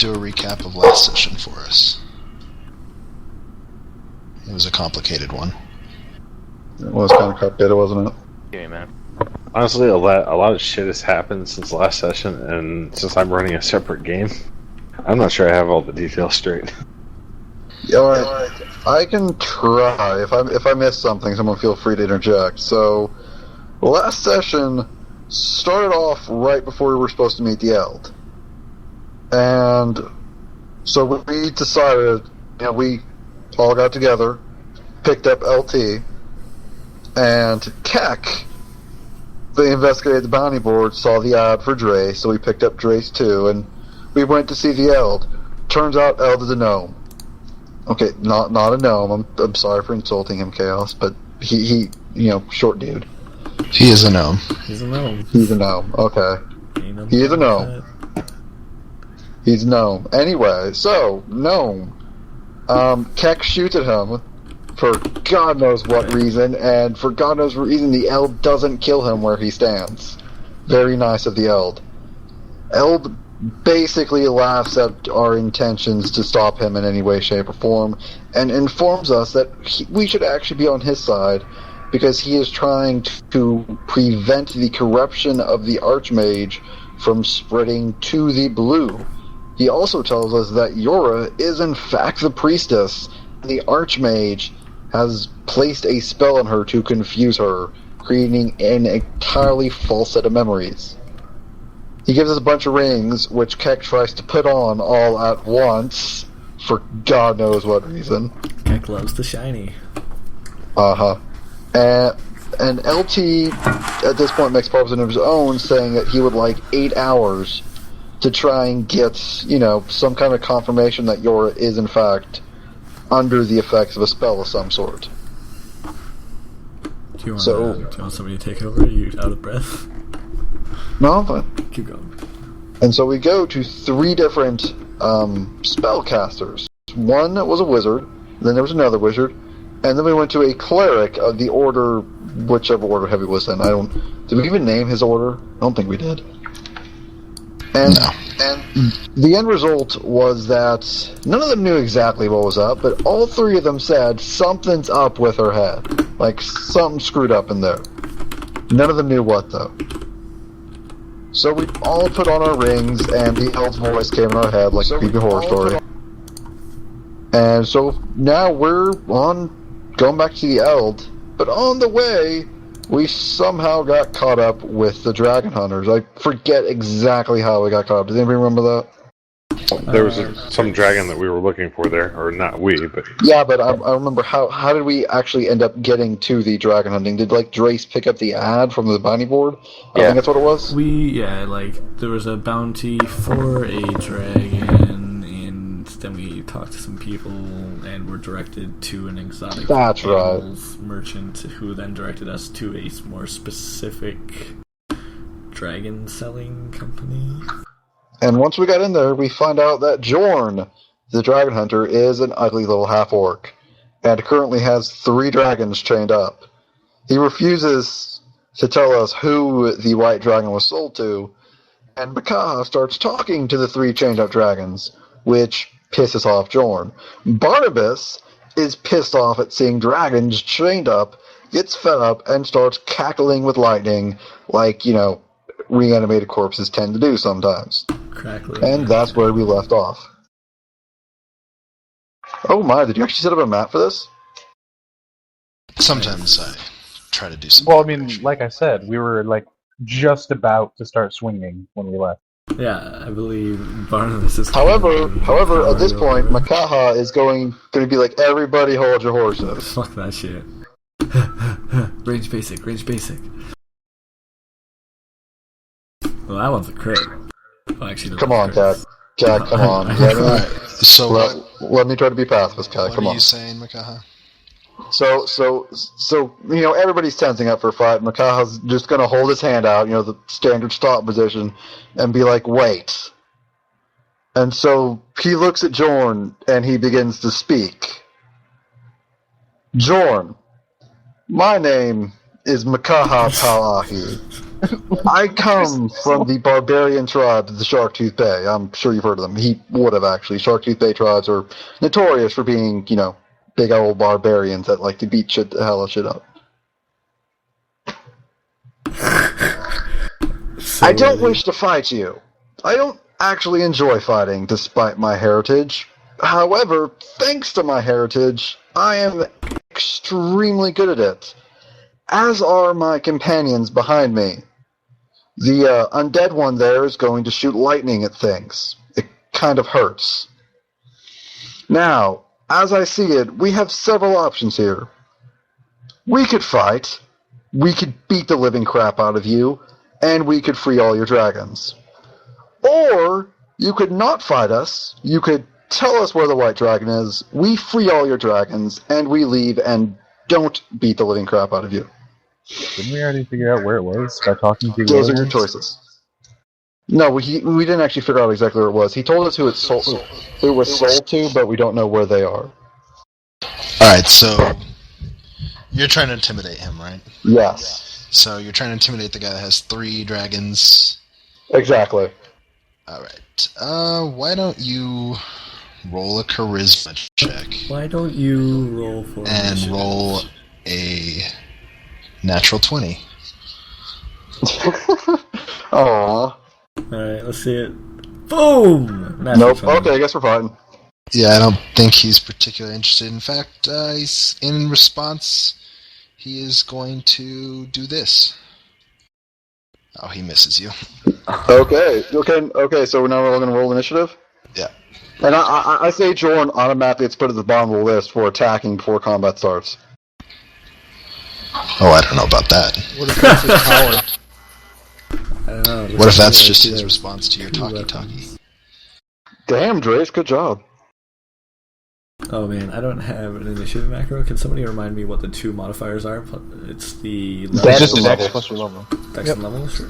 do a recap of last session for us. It was a complicated one. It was kind of complicated, wasn't it? Okay, man. Honestly, a lot of shit has happened since last session, and since I'm running a separate game, I'm not sure I have all the details straight. Yeah, alright. I can try. If I miss something, someone feel free to interject. So, last session started off right before we were supposed to meet the Eld. And so we decided, we all got together, picked up LT, and Keck, they investigated the bounty board, saw the ad for Dre, so we picked up Dre's too, and we went to see the Eld. Turns out Eld is a gnome. Okay, not a gnome. I'm sorry for insulting him, Khaos, but he short dude. He is a gnome. He's a gnome. He's a gnome. Okay. He is a gnome. He's a gnome. Anyway, so gnome. Keck shoots at him for God knows what reason, and for God knows what reason, the Eld doesn't kill him where he stands. Very nice of the Eld. Eld basically laughs at our intentions to stop him in any way, shape, or form, and informs us that we should actually be on his side, because he is trying to prevent the corruption of the Archmage from spreading to the blue. He also tells us that Yora is in fact the priestess, and the Archmage has placed a spell on her to confuse her, creating an entirely false set of memories. He gives us a bunch of rings, which Keck tries to put on all at once, for God knows what reason. Keck loves the shiny. Uh-huh. And LT, at this point, makes proposals of his own, saying that he would like 8 hours to try and get, some kind of confirmation that Yora is, in fact, under the effects of a spell of some sort. Do you want somebody to take over? Are you out of breath? No, I'm fine. Keep going. And so we go to 3 different spellcasters. One was a wizard, then there was another wizard, and then we went to a cleric of the order, whichever order Heavy was in. Did we even name his order? I don't think we did. And the end result was that none of them knew exactly what was up, but all 3 of them said something's up with her head. Like, something screwed up in there. None of them knew what, though. So we all put on our rings, and the Eld's voice came in our head like a creepy horror story. And so now we're going back to the Eld, but on the way, we somehow got caught up with the Dragon Hunters. I forget exactly how we got caught up. Does anybody remember that? There was some dragon that we were looking for there, or not we, but... Yeah, but I remember how did we actually end up getting to the dragon hunting? Did, Drace pick up the ad from the bounty board? I think that's what it was? There was a bounty for a dragon, and then we talked to some people, and were directed to an exotic merchant, who then directed us to a more specific dragon-selling company. And once we got in there, we find out that Jorn, the dragon hunter, is an ugly little half-orc, and currently has 3 dragons chained up. He refuses to tell us who the white dragon was sold to, and Makaha starts talking to the 3 chained-up dragons, which pisses off Jorn. Barnabas is pissed off at seeing dragons chained up, gets fed up, and starts cackling with lightning like, reanimated corpses tend to do sometimes. And that's where we left off. Oh my, did you actually set up a map for this? Sometimes I try to do something. Well, I mean, like I said, we were, just about to start swinging when we left. Yeah, I believe Barnabas is... However, at this point, Makaha is going to be like, everybody hold your horses. Fuck that shit. Range basic. Well, that one's a crit. Well, actually, come on, Cat, come on. Let me try to be pacifist, Cat. Come on. What are you saying, Makaha? So, everybody's tensing up for a fight. Makaha's just going to hold his hand out, the standard stop position, and be like, wait. And so he looks at Jorn, and he begins to speak. Jorn, my name is Makaha Palahi. I come from the barbarian tribe of the Sharktooth Bay. I'm sure you've heard of them. He would have, actually. Sharktooth Bay tribes are notorious for being, big old barbarians that like to beat the hell of shit up. I don't wish to fight you. I don't actually enjoy fighting, despite my heritage. However, thanks to my heritage, I am extremely good at it. As are my companions behind me. The undead one there is going to shoot lightning at things. It kind of hurts. Now, as I see it, we have several options here. We could fight, we could beat the living crap out of you, and we could free all your dragons. Or, you could not fight us, you could tell us where the white dragon is, we free all your dragons, and we leave and don't beat the living crap out of you. Didn't we already figure out where it was by talking to Those are your choices. No, we didn't actually figure out exactly where it was. He told us who it was sold to, but we don't know where they are. Alright, so you're trying to intimidate him, right? Yes. So you're trying to intimidate the guy that has 3 dragons. Exactly. Alright. Why don't you roll a charisma check? Why don't you roll for and roll a natural 20. Aww. Alright, let's see it. Boom! Natural Nope. 20. Okay, I guess we're fine. Yeah, I don't think he's particularly interested. In fact, he's in response, he is going to do this. Oh, he misses you. Okay, so now we're going to roll initiative? Yeah. And I say Jordan automatically it's put at the bottom of the list for attacking before combat starts. Oh, I don't know about that. What if that's his power? I don't know. What if that's just his response to your talkie-talkie? Damn, Drace, good job. Oh man, I don't have an initiative macro. Can somebody remind me what the 2 modifiers are? It's the level. Dex Just and Dex level. plus your level. Dex Yep. and level? Sure.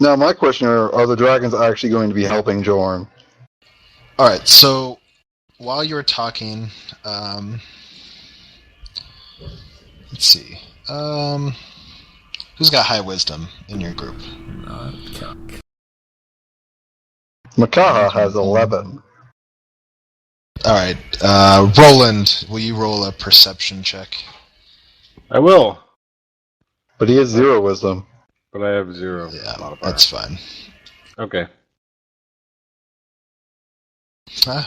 Now, my question are the dragons actually going to be helping Jorn? Alright, so while you were talking, let's see. Who's got high wisdom in your group? Not Keck. Makaha has 11. Alright, Roland, will you roll a perception check? I will, But he has 0 wisdom. but I have 0 Yeah, modifier. that's fine. Okay.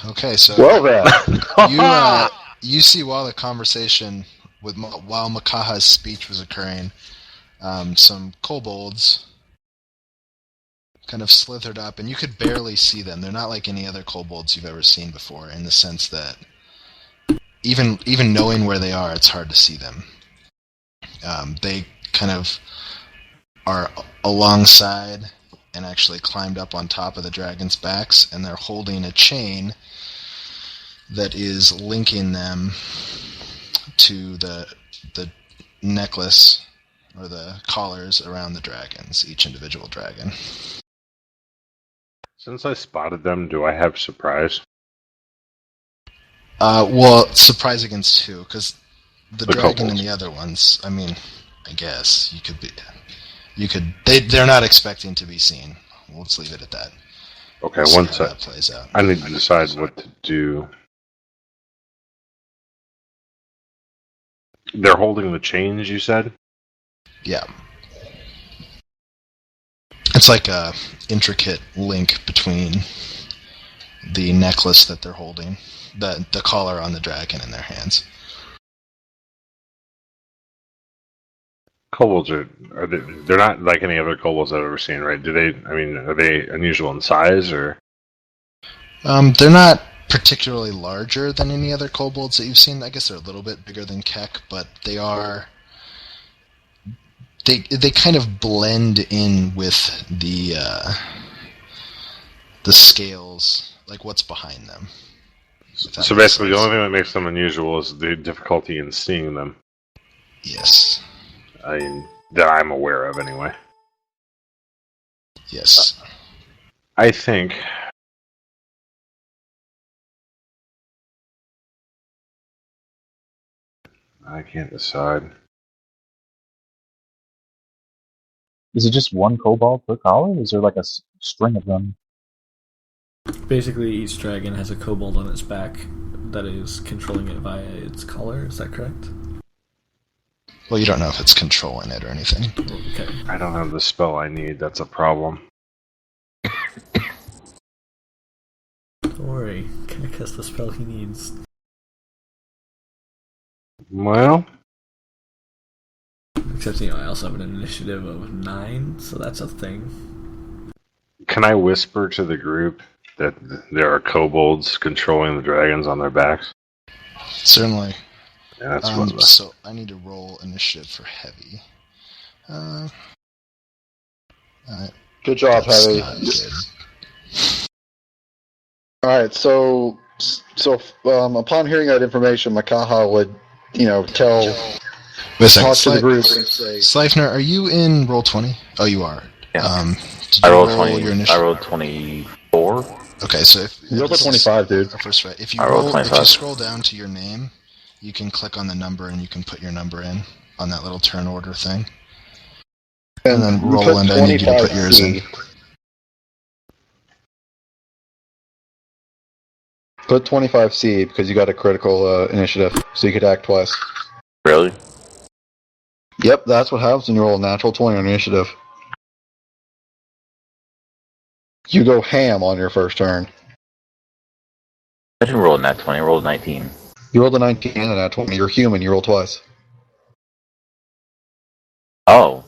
Okay, so Well then. you see while the conversation while Makaha's speech was occurring, some kobolds kind of slithered up, and you could barely see them. They're not like any other kobolds you've ever seen before, in the sense that even knowing where they are, it's hard to see them. They kind of are alongside and actually climbed up on top of the dragon's backs, and they're holding a chain that is linking them to the necklace or the collars around the dragons, each individual dragon. Since I spotted them, do I have surprise? Well, surprise against who? Because the dragon kobolds. and the other ones, I mean, I guess they're not expecting to be seen. We'll just leave it at that. Okay, We'll see one how sec. that plays out. I need to decide what to do. They're holding the chains, you said? Yeah. It's like a intricate link between the necklace that they're holding, the collar on the dragon in their hands. Kobolds they're not like any other kobolds I've ever seen, right? Are they unusual in size, or? They're not particularly larger than any other kobolds that you've seen. I guess they're a little bit bigger than Keck, but they are... They kind of blend in with the scales, like what's behind them. So basically, the only thing that makes them unusual is the difficulty in seeing them. Yes. That I'm aware of, anyway. Yes. I think I can't decide. Is it just one kobold per collar? Or is there like a string of them? Basically, each dragon has a kobold on its back that is controlling it via its collar. Is that correct? Well, you don't know if it's controlling it or anything. Okay. I don't have the spell I need. That's a problem. Don't worry. Can't cast the spell he needs. Well, Except, I also have an initiative of 9, so that's a thing. can I whisper to the group that there are kobolds controlling the dragons on their backs? Certainly. Yeah, that's So I need to roll initiative for heavy. Good job, That's Heavy. not good. Alright, so upon hearing that information, Makaha would, tell, Wait a second. talk to the group and say, Sleipner, are you in roll 20? Oh, you are. Yeah. Did you I rolled roll 20. your I initiative? rolled 24. Okay, so if you're up at 25, dude. First, right. If I rolled you 25. scroll down to your name, you can click on the number and you can put your number in on that little turn order thing. And then you put Roland, I need you to put yours in. 25C. Put 25C because you got a critical initiative, so you could act twice. Really? Yep, that's what happens when you roll a natural 20 on initiative. You go ham on your first turn. I didn't roll a nat 20. I rolled 19. You rolled a 19 and a nat 20. You're human, you roll twice. Oh.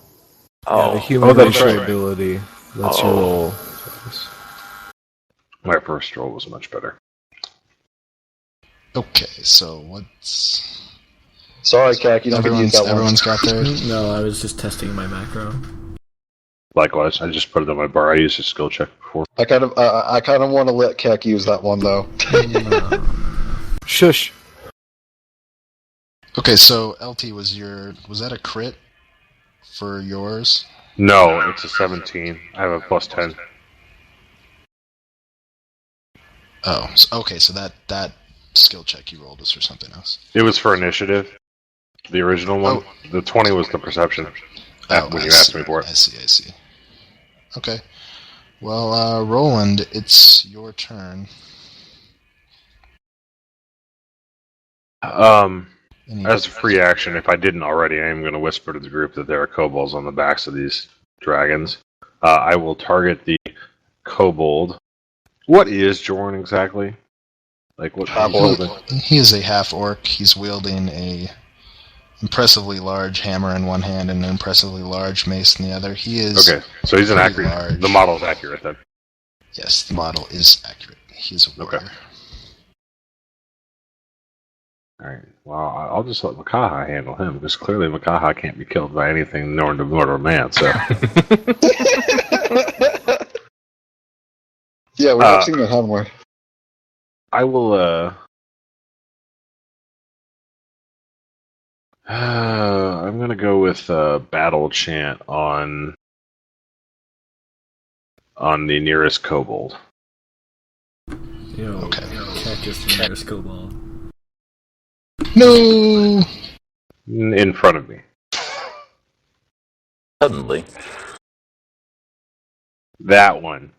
Yeah, the human that's racial right. ability. That's your roll. My first roll was much better. Okay, so what's... Sorry, Kak, you don't get to use that one. Everyone's got theirs? No, I was just testing my macro. Likewise, I just put it on my bar. I used a skill check before. I kind of want to let Kek use that one though. Shush. Okay, so LT, was that a crit for yours? No, it's a 17. I have a plus 10. Oh, okay, so that skill check you rolled was for something else. It was for initiative. The original one. Oh. The 20 was the perception. When you asked me for it. I see. Okay. Well, Roland, it's your turn. As a free action, if I didn't already, I am going to whisper to the group that there are kobolds on the backs of these dragons. I will target the kobold. What is Jorn exactly? Like what? He is a half-orc. He's wielding a impressively large hammer in one hand and an impressively large mace in the other. He is okay. So he's an accurate. large. The model is accurate then. Yes, the model is accurate. He's a warrior. Okay. All right. Well, I'll just let Makaha handle him because clearly Makaha can't be killed by anything nor to mortal man. So. Yeah, we've seen that, haven't we? I will. I'm gonna go with battle chant on the nearest kobold. Okay. Cactus the nearest kobold. No! In front of me. Suddenly. That one.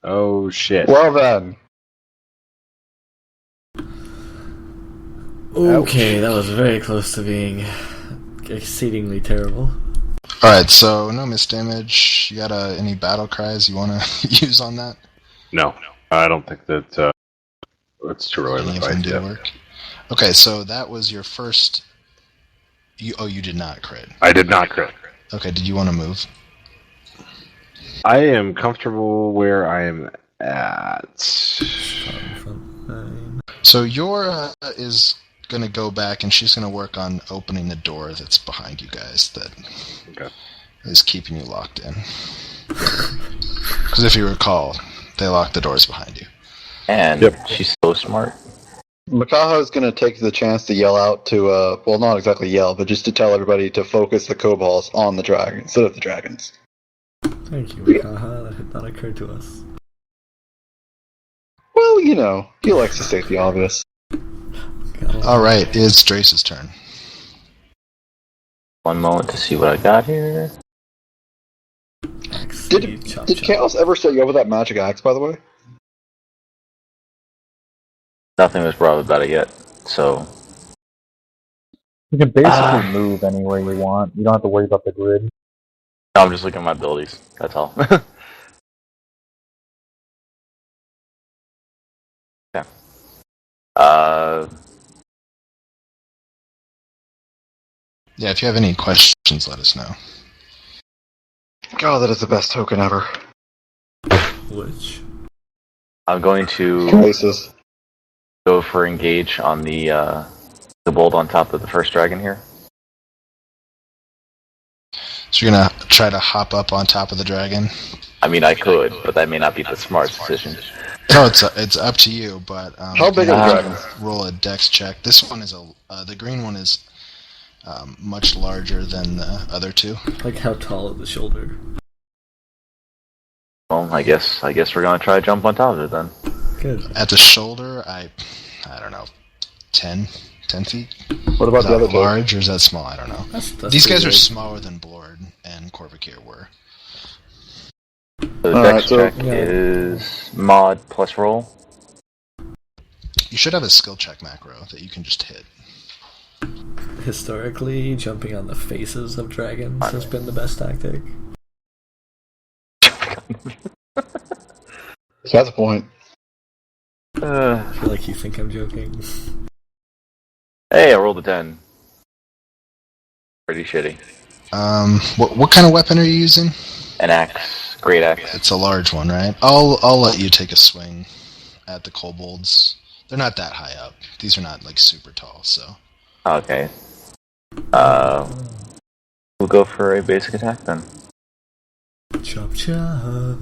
Oh shit. Well then. Okay, that was very close to being exceedingly terrible. Alright, so no miss damage. You got any battle cries you want to use on that? No, I don't think that it's too early Any to of them fight did yet. work? Okay, so that was your first... you did not crit. I did not crit. Okay, did you want to move? I am comfortable where I am at. So Yora is going to go back and she's going to work on opening the door that's behind you guys that is keeping you locked in. Because if you recall, they locked the doors behind you. And she's so smart. Makaha is going to take the chance to yell out to, well, not exactly yell, but just to tell everybody to focus the kobolds on the dragon instead of the dragons. Thank you, Makaha. That had not occurred to us. Well, he likes to state the obvious. Alright, it's Drace's turn. One moment to see what I got here. Did Khaos ever set you up with that magic axe, by the way? Nothing was brought up about it yet, so... You can basically move anywhere you want. You don't have to worry about the grid. No, I'm just looking at my abilities, that's all. Okay. Yeah, if you have any questions, let us know. God, that is the best token ever. Which? I'm going to Places. go for engage on the bolt on top of the first dragon here. So you're gonna try to hop up on top of the dragon? I mean, I could, but that may not be the smartest decision. No, it's up to you, but... How big are the dragons? Roll a dex check. This one is the green one is much larger than the other two. Like how tall at the shoulder? Well, I guess we're gonna try to jump on top of it then. Good. At the shoulder, I don't know, 10 feet? What about Is the that other two? large, or is that small? I don't know. That's These guys pretty are big. smaller than Blord and Corvacure were. So the dex check is mod plus roll. You should have a skill check macro that you can just hit. Historically, jumping on the faces of dragons has been the best tactic. That's a point. I feel like you think I'm joking. Hey, I rolled a 10. Pretty shitty. What kind of weapon are you using? An axe. Great axe. It's a large one, right? I'll let you take a swing at the kobolds. They're not that high up. These are not like super tall, so. Okay. We'll go for a basic attack then. Chop chop.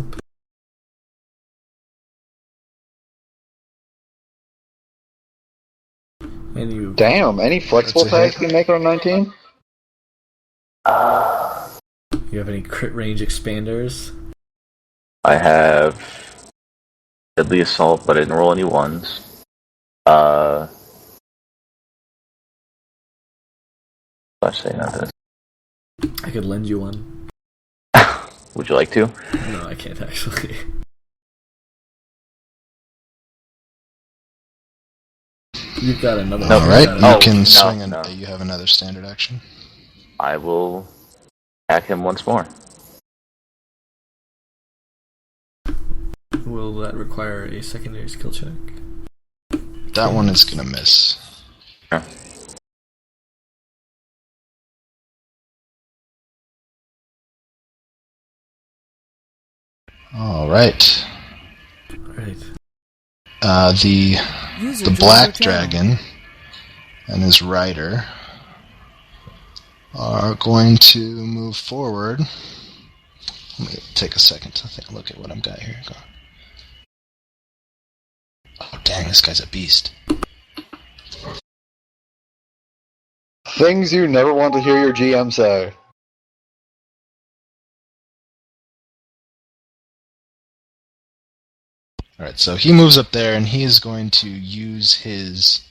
And you Damn, any flexible That's a attacks hit. you make on 19? you have any crit range expanders? I have deadly assault, but I didn't roll any ones. Let's say not this. I could lend you one. Would you like to? No, I can't actually. You've got another. No, All right, no, you no, can no, swing. no. You have another standard action. I will attack him once more. Will that require a secondary skill check? That one is gonna miss. Sure. All right. Right. The black dragon and his rider are going to move forward. Let me take a second to look at what I've got here. Oh, dang, this guy's a beast. Things you never want to hear your GM say. Alright, so he moves up there and he is going to use his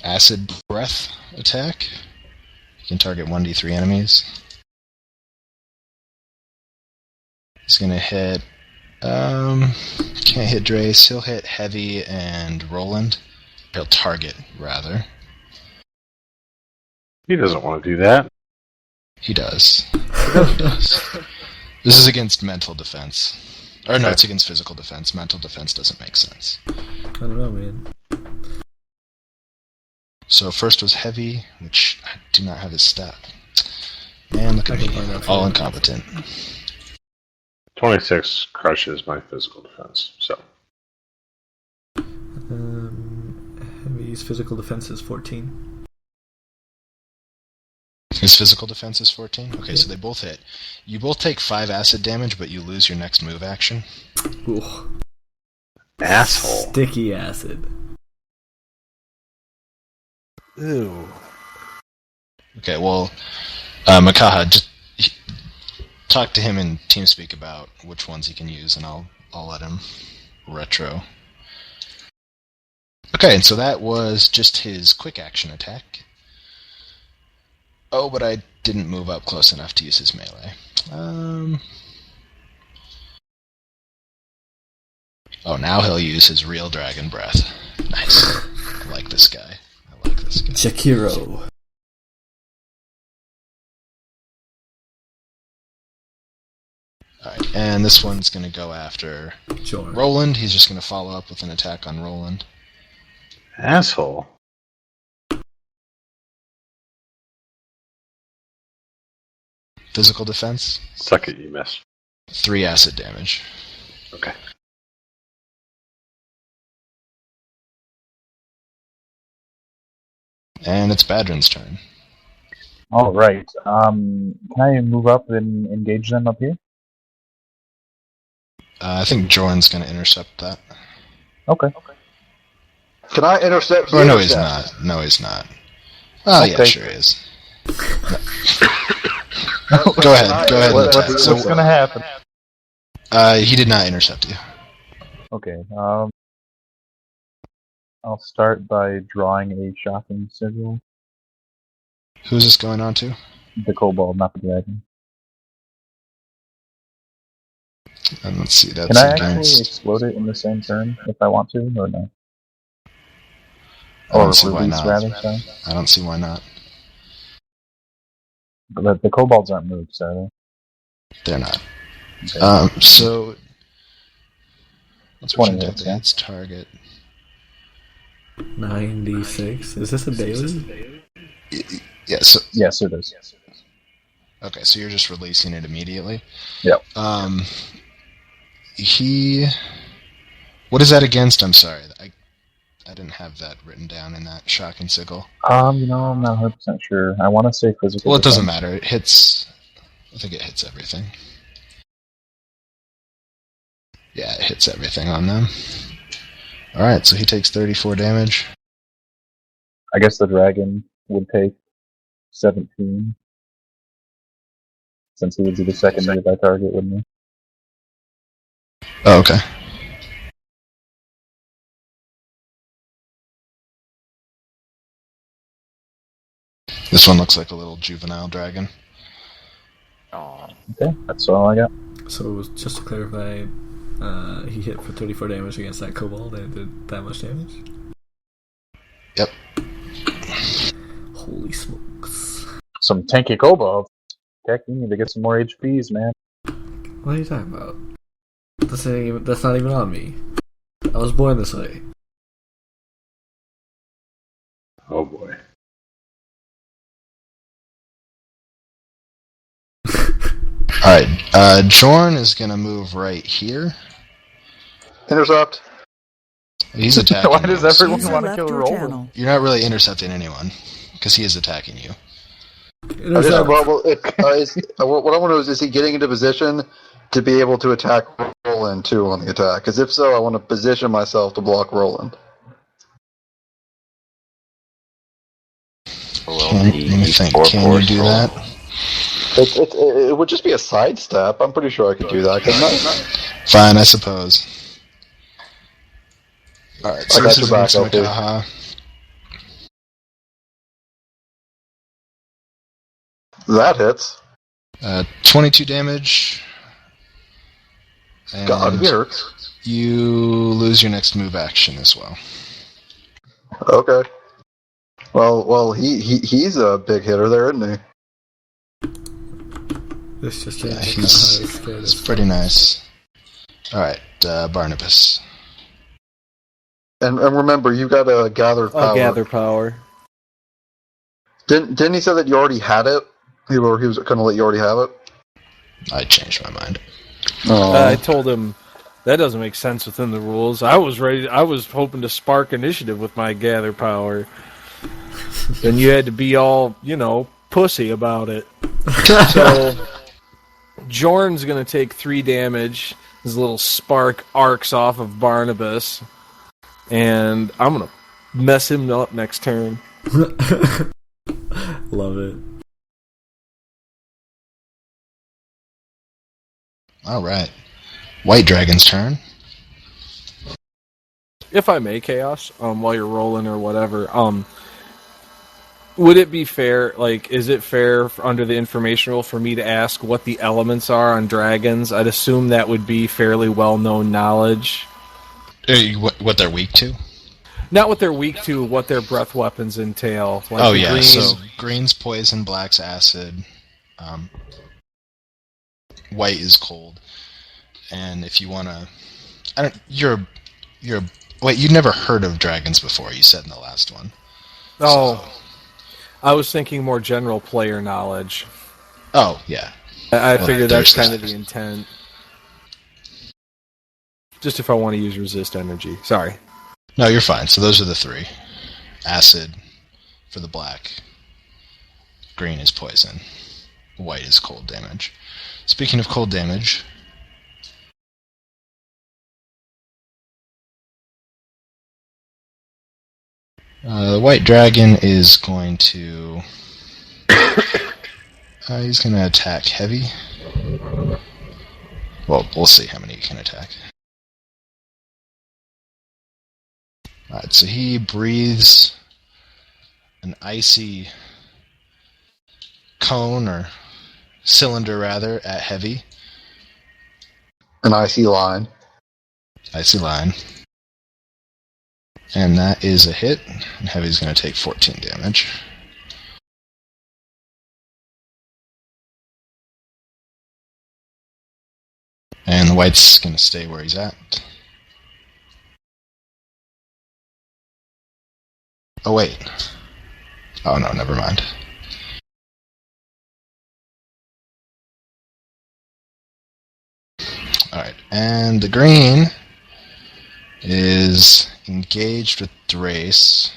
acid breath attack. He can target 1d3 enemies. He's going to hit... can't hit Drace. He'll hit Heavy and Roland. He'll target, rather. He doesn't want to do that. He does. He does. This is against mental defense. Or no, it's against physical defense. Mental defense doesn't make sense. I don't know, man. So first was Heavy, which I do not have his stat. Man, look at I can me. find out. All incompetent. 26 crushes my physical defense, so. Heavy's physical defense is 14. His physical defense is 14? Okay, so they both hit. You both take 5 acid damage, but you lose your next move action. Ooh. Asshole. Sticky acid. Ew. Okay, well, Makaha, just talk to him in TeamSpeak about which ones he can use, and I'll let him retro. Okay, and so that was just his quick action attack. Oh, but I didn't move up close enough to use his melee. Oh, now he'll use his real dragon breath. Nice. I like this guy. Shakiro. Alright, and this one's going to go after Sure. Roland. He's just going to follow up with an attack on Roland. Asshole. Physical defense. Suck it, you missed. 3 acid damage. Okay. And it's Badrin's turn. All right. Can I move up and engage them up here? I think Jorn's going to intercept that. Okay. Can I intercept? Or no, he's not. No, he's not. Oh, yeah, Okay. sure he is. Go ahead. Go ahead. and attack. What's going to happen? He did not intercept you. Okay. I'll start by drawing a shocking sigil. Who's this going on to? The kobold, not the dragon. And let's see, that's Can I actually against... explode it in the same turn if I want to, or no? I don't Or see why release, not. rather, sorry. I don't see why not. But the kobolds aren't moved, so They're not. okay. So... Let's 20 pretend hits, that it's target. 96. Is this a daily? Yeah, so... Yes, it is. Okay, so you're just releasing it immediately? Yep. What is that against? I'm sorry. I didn't have that written down in that shocking sickle. I'm not 100% sure. I want to say physical. Well, it doesn't defense. matter. It hits... I think it hits everything. Yeah, it hits everything on them. Alright, so he takes 34 damage. I guess the dragon would take 17. Since he would be the second nearby target, wouldn't he? Oh, okay. This one looks like a little juvenile dragon. Okay, that's all I got. So just to clarify, he hit for 34 damage against that kobold and it did that much damage? Yep. Holy smokes. Some tanky kobolds. Heck, you need to get some more HPs, man. What are you talking about? That's not even on me. I was born this way. Oh boy. Alright, Jorn is gonna move right here. Intercept. He's attacking Why does you, so everyone want to kill Roland? you're not really intercepting anyone, because he is attacking you. What I want to know is he getting into position to be able to attack Roland too on the attack? Because if so, I want to position myself to block Roland. Let me think. Can you do that? It would just be a sidestep. I'm pretty sure I could do that, couldn't I? Fine, I suppose. Alright, so I this got is your back, against LP. Makaha. That hits. 22 damage. And God, he hurts. you lose your next move action as well. Okay. Well, he's a big hitter there, isn't he? This just Yeah, changed. he's pretty nice. Alright, Barnabas. And remember, you got a gather power. I'll gather power. Didn't he say that you already had it? He was going to let you already have it? I changed my mind. Oh. I told him that doesn't make sense within the rules. I was hoping to spark initiative with my gather power. Then you had to be all, pussy about it. So Jorn's gonna take 3 damage. His little spark arcs off of Barnabas, and I'm gonna mess him up next turn. Love it. Alright. White Dragon's turn. If I may, Chaos, while you're rolling or whatever, would it be fair, like, is it fair under the information rule for me to ask what the elements are on dragons? I'd assume that would be fairly well-known knowledge. What they're weak to? Not what they're weak to, what their breath weapons entail. Like oh, yeah, so green's poison, black's acid, white is cold. And if you want to... Wait, you'd never heard of dragons before, you said in the last one. Oh... So, I was thinking more general player knowledge. Oh, yeah. I figured that's kind of the intent. Just if I want to use resist energy. Sorry. No, you're fine. So those are the three. Acid for the black. Green is poison. White is cold damage. Speaking of cold damage... the white dragon is going to... he's going to attack heavy. Well, we'll see how many he can attack. Alright, so he breathes an icy cone, or cylinder rather, at heavy. An icy line. Icy line. And that is a hit, and Heavy's going to take 14 damage. And the White's going to stay where he's at. Oh, wait. Oh, no, never mind. Alright, and the Green is engaged with Thrace.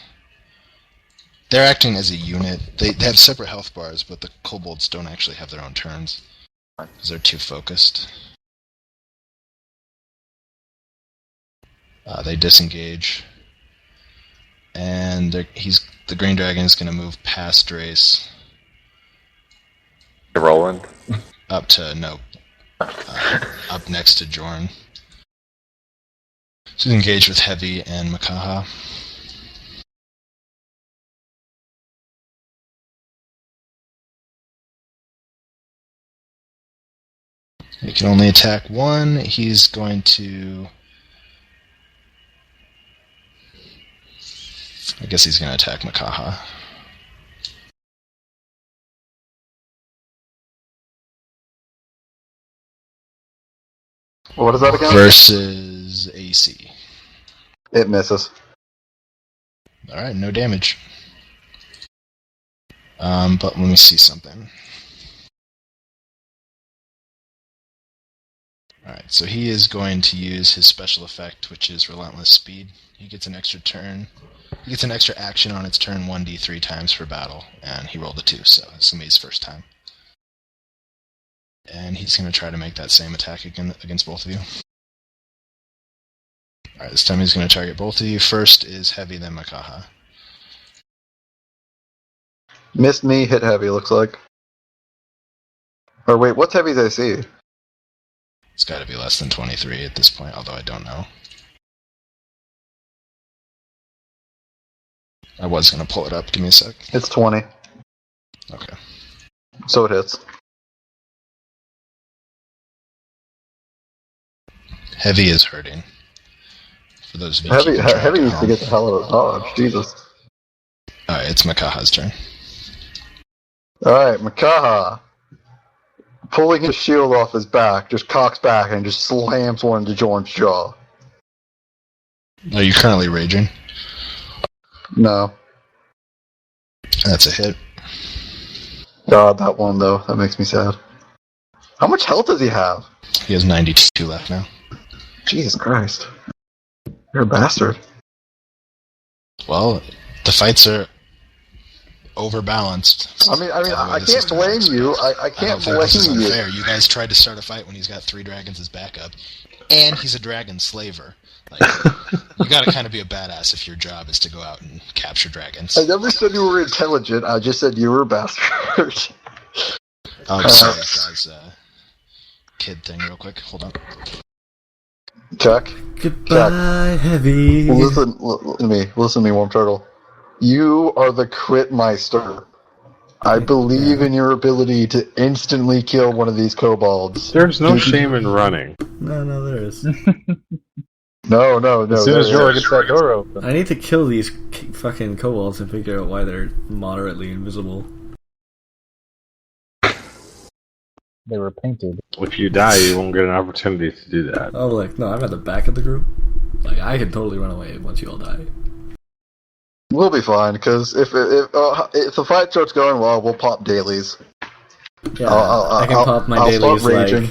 They're acting as a unit. They have separate health bars, but the kobolds don't actually have their own turns because they're too focused. They disengage, and the Green Dragon is going to move past Thrace. Roland? Up next to Jorn. So he's engaged with Heavy and Makaha. He can only attack one. He's going to... I guess he's going to attack Makaha. What is that again? Versus AC. It misses. Alright, no damage. But let me see something. Alright, so he is going to use his special effect, which is Relentless Speed. He gets an extra turn. He gets an extra action on its turn 1d3 times for battle, and he rolled a 2, so it's going to be his first time. And he's going to try to make that same attack again against both of you. Alright, this time he's going to target both of you. First is Heavy, then Makaha. Missed me, hit Heavy, looks like. Or wait, what's Heavy's AC? It's got to be less than 23 at this point, although I don't know. I was going to pull it up. Give me a sec. It's 20. Okay. So it hits. Heavy is hurting. For those of you Heavy needs to get the hell out of Dodge. Jesus. Alright, it's Makaha's turn. Alright, Makaha, pulling his shield off his back, just cocks back and just slams one into Jorn's jaw. Are you currently raging? No. That's a hit. God, that one though, that makes me sad. How much health does he have? He has 92 left now. Jesus Christ. You're a bastard. Well, the fights are overbalanced. I can't blame you. I can't blame you. Unfair. You guys tried to start a fight when he's got 3 dragons as backup, and he's a dragon slaver. Like, you gotta kind of be a badass if your job is to go out and capture dragons. I never said you were intelligent. I just said you were a bastard. Oh, sorry, guys. Kid thing real quick. Hold on. Check. Goodbye, Heavy. Listen to me, Warm Turtle. You are the crit meister. I believe in your ability to instantly kill one of these kobolds. There's no shame in running. No, there is. No. As soon as Jorah gets that door open. I need to kill these fucking kobolds and figure out why they're moderately invisible. They were painted. If you die, you won't get an opportunity to do that. Oh, like, no, I'm at the back of the group. Like, I can totally run away once you all die. We'll be fine, because if the fight starts going well, we'll pop dailies. Yeah, I can pop my dailies like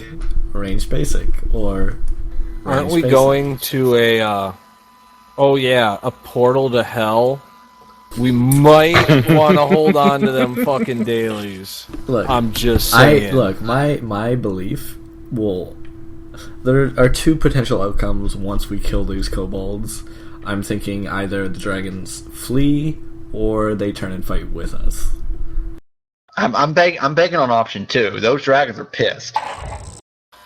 range basic, or... Aren't we going to a portal to hell? We might want to hold on to them fucking dailies. Look, I'm just saying. My belief there are two potential outcomes once we kill these kobolds. I'm thinking either the dragons flee or they turn and fight with us. I'm begging on option 2. Those dragons are pissed.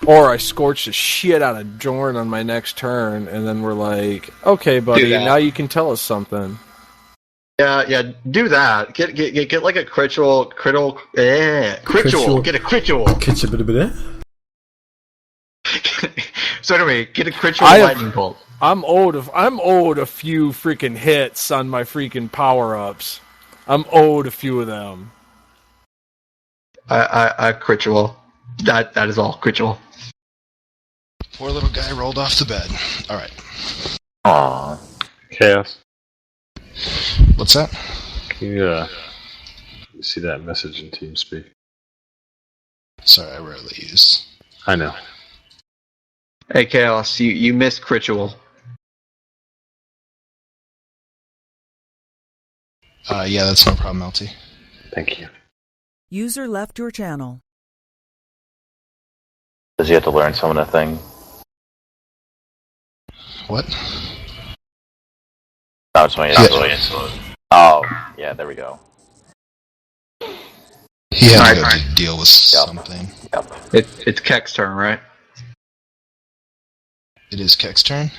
Or I scorch the shit out of Jorn on my next turn, and then we're like, okay, buddy, now you can tell us something. Yeah, do that. Get like a critual. Get a critual. So anyway, get a critual lightning bolt. I'm owed a few freaking hits on my freaking power-ups. I'm owed a few of them. I critual. That is all critual. Poor little guy rolled off the bed. Alright. Aww. Chaos. What's that? Can you see that message in TeamSpeak? Sorry, I rarely use. I know. Hey, Chaos, you missed critual. Yeah, that's no problem, LT. Thank you. User left your channel. Does he have to learn some of the thing? What? No, it's my Oh, yeah, there we go. He had to go deal with something. Yep. It's Kek's turn, right? It is Kek's turn?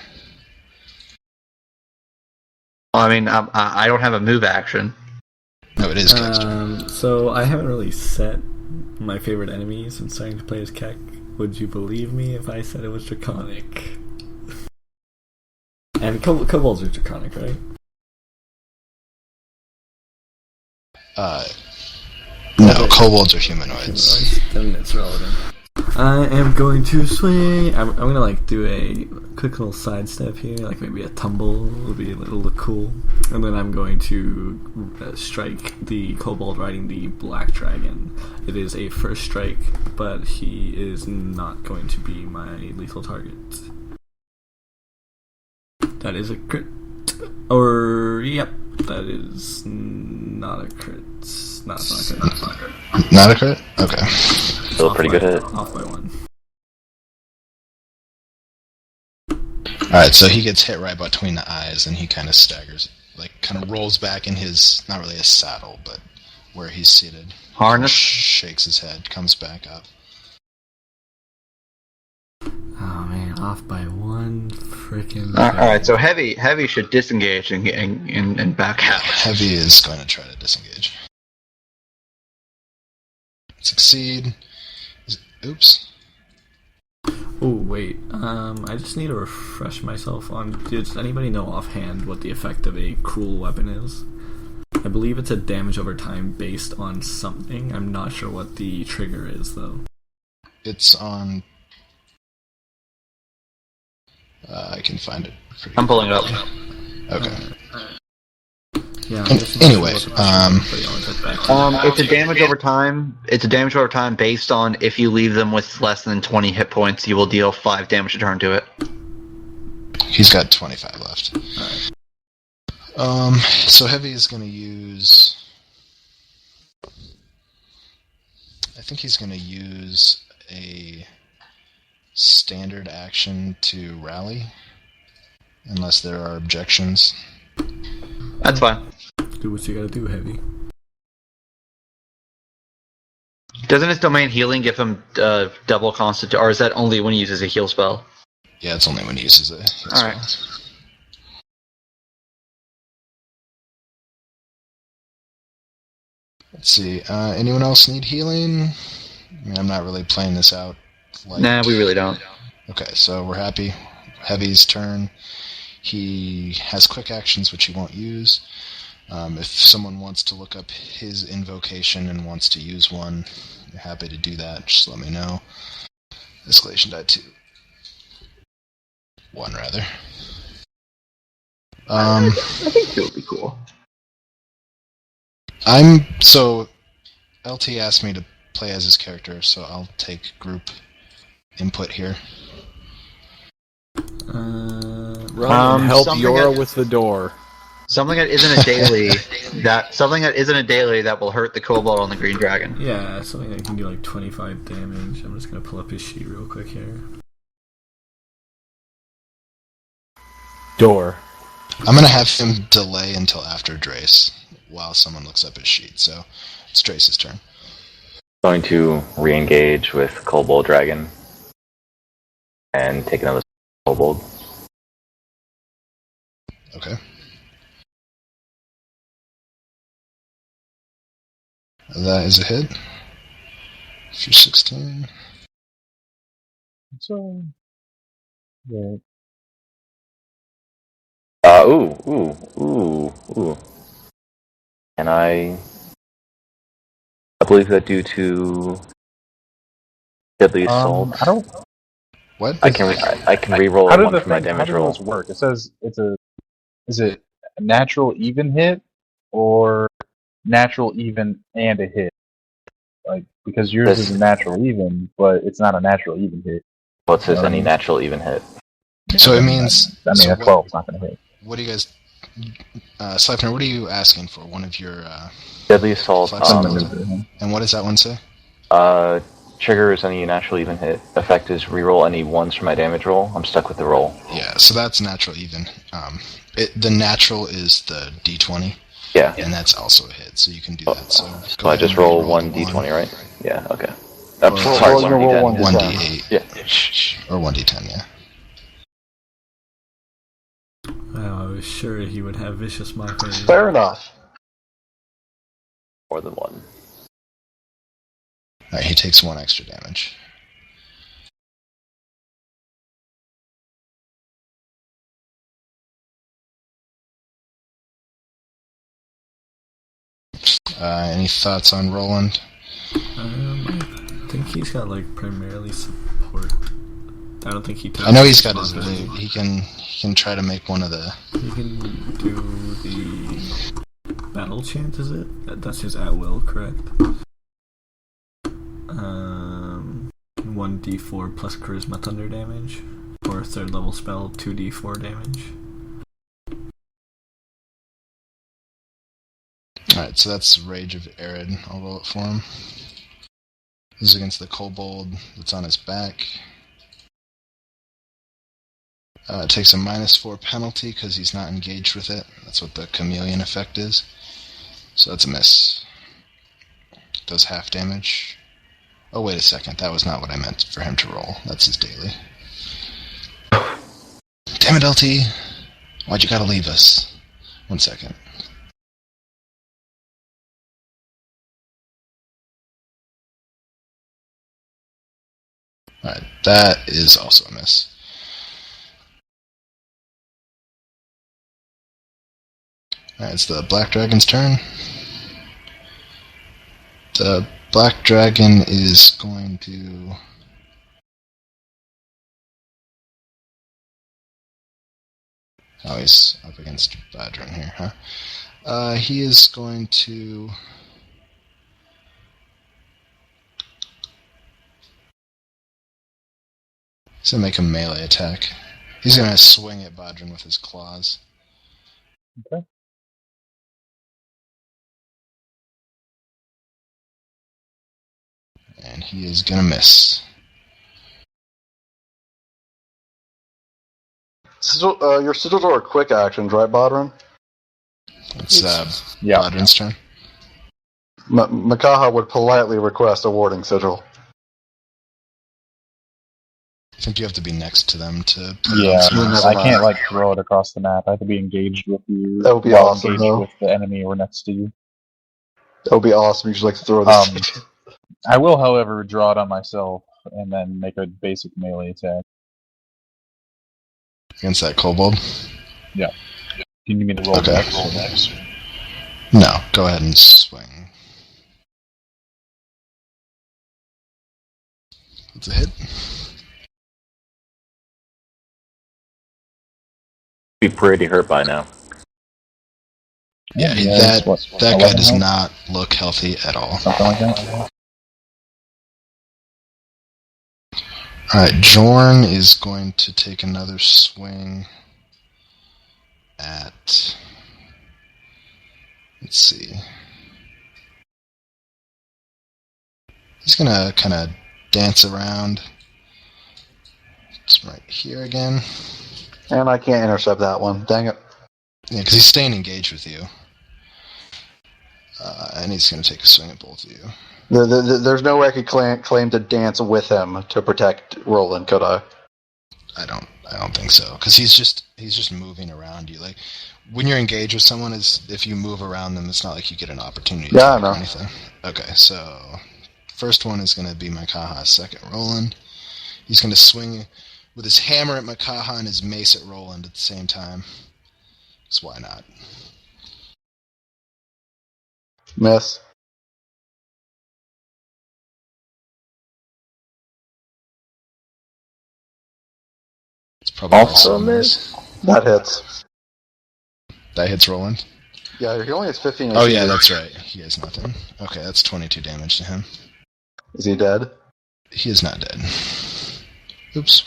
I mean, I don't have a move action. No, it is Kek's turn. So I haven't really set my favorite enemies when starting to play as Kek. Would you believe me if I said it was Draconic? And kobolds are Draconic, right? No, kobolds are humanoids. Then it's relevant. I am going to swing. I'm gonna like do a quick little sidestep here, like maybe a tumble. It'll look cool. And then I'm going to strike the kobold riding the black dragon. It is a first strike, but he is not going to be my lethal target. That is a crit. Yep, that is not a crit. No, it's not a crit. Not a crit? Okay. Still a pretty good hit. Off by 1. Alright, so he gets hit right between the eyes, and he kind of staggers. Like, kind of rolls back in his, not really a saddle, but where he's seated. Harness? Shakes his head, comes back up. Oh man, off by 1 freaking. Alright, so heavy should disengage and back out. Heavy is going to try to disengage. Succeed. Oops. Oh wait, I just need to refresh myself on. Does anybody know offhand what the effect of a cruel weapon is? I believe it's a damage over time based on something. I'm not sure what the trigger is though. It's on. I can find it. I'm pulling it up. Okay. Yeah. Anyway, it's a damage over time. It's a damage over time based on if you leave them with less than 20 hit points, you will deal 5 damage a turn to it. He's got 25 left. Alright. So Heavy is going to use. I think he's going to use a standard action to rally, unless there are objections. That's fine. Do what you gotta do, Heavy. Doesn't his domain healing give him double constitute, or is that only when he uses a heal spell? Yeah, it's only when he uses it. Alright. Let's see. Anyone else need healing? I mean, I'm not really playing this out. Nah, we really don't. Okay, so we're happy. Heavy's turn. He has quick actions, which he won't use. If someone wants to look up his invocation and wants to use one, you're happy to do that. Just let me know. Escalation die 2. 1, rather. I think 2 would be cool. So, LT asked me to play as his character, so I'll take group input here. Run and help Yora with the door. Something that isn't a daily that will hurt the kobold on the green dragon. Yeah, something that can do like 25 damage. I'm just gonna pull up his sheet real quick here. Door. I'm gonna have him delay until after Drace, while someone looks up his sheet, so it's Drace's turn. Going to re-engage with Kobold Dragon and take another Kobold. Okay. That is a hit. If you're 16. So, yeah. Ooh. And I believe that due to deadly assault. I don't. What? I can re-roll one for my damage roll. How does this work? It says is it a natural even hit or natural even and a hit? Like, because yours is a natural even, but it's not a natural even hit. Well, it says any natural even hit. So it means... a 12 is not going to hit. What do you guys... Sleipnir, what are you asking for? One of your... Deadly Assault. And what does that one say? Triggers any natural even hit. Effect is reroll any ones for my damage roll. I'm stuck with the roll. Yeah, so that's natural even. The natural is the d20. Yeah. And that's also a hit, so you can do that. So I just roll 1d20, right? Yeah, okay. Sorry, 1d10. 1d8. Yeah. Or 1d10, yeah. Wow, I was sure he would have Vicious Mockery. Fair enough. More than one. Alright, he takes 1 extra damage. Any thoughts on Roland? I think he's got like primarily support. I don't think he. I know he's got his loot. He can try to make one of the. He can do the battle chant. Is it? That's his at will, correct? 1d4 plus charisma thunder damage, or a 3rd level spell, 2d4 damage. Alright, so that's Rage of Arid. I'll roll it for him. This is against the kobold that's on his back. It takes a -4 penalty because he's not engaged with it. That's what the chameleon effect is. So that's a miss. Does half damage. Oh, wait a second. That was not what I meant for him to roll. That's his daily. Damn it, LT. Why'd you gotta leave us? 1 second. Alright, that is also a miss. Alright, it's the Black Dragon's turn. The Black Dragon is going to... Oh, he's up against Badron here, huh? He is going to... He's going to make a melee attack. He's going to swing at Badron with his claws. Okay. And he is going to miss. Your sigils are quick actions, right, Bodron? It's Badron's turn. Makaha would politely request a warding sigil. I think you have to be next to them to. Yeah, Never I mind. can't like throw it across the map. I have to be engaged with you. That would be while awesome, engaged though. with the enemy or next to you. That would be awesome. You should like to throw this. I will, however, draw it on myself and then make a basic melee attack. Against that kobold? Yeah. Do you need me to roll Okay. dex? No, go ahead and swing. It's a hit. Be pretty hurt by now. Yeah, it's what, that 11 guy does health? not look healthy at all. Something like that. Alright, Jorn is going to take another swing at... Let's see. He's going to kind of dance around. It's right here again. And I can't intercept that one. Dang it. Yeah, because he's staying engaged with you. And he's going to take a swing at both of you. There's no way I could claim to dance with him to protect Roland, could I? I don't think so, because he's just moving around you. Like when you're engaged with someone, if you move around them, it's not like you get an opportunity to Yeah, I talk know. or anything. Okay, so first one is going to be Makaha. Second, Roland. He's going to swing with his hammer at Makaha and his mace at Roland at the same time. So why not? Miss. It's probably Also miss. That hits. That hits Roland. Yeah, he only has 15 Oh HP. yeah, that's right. He has nothing. Okay, that's 22 damage to him. Is he dead? He is not dead. Oops.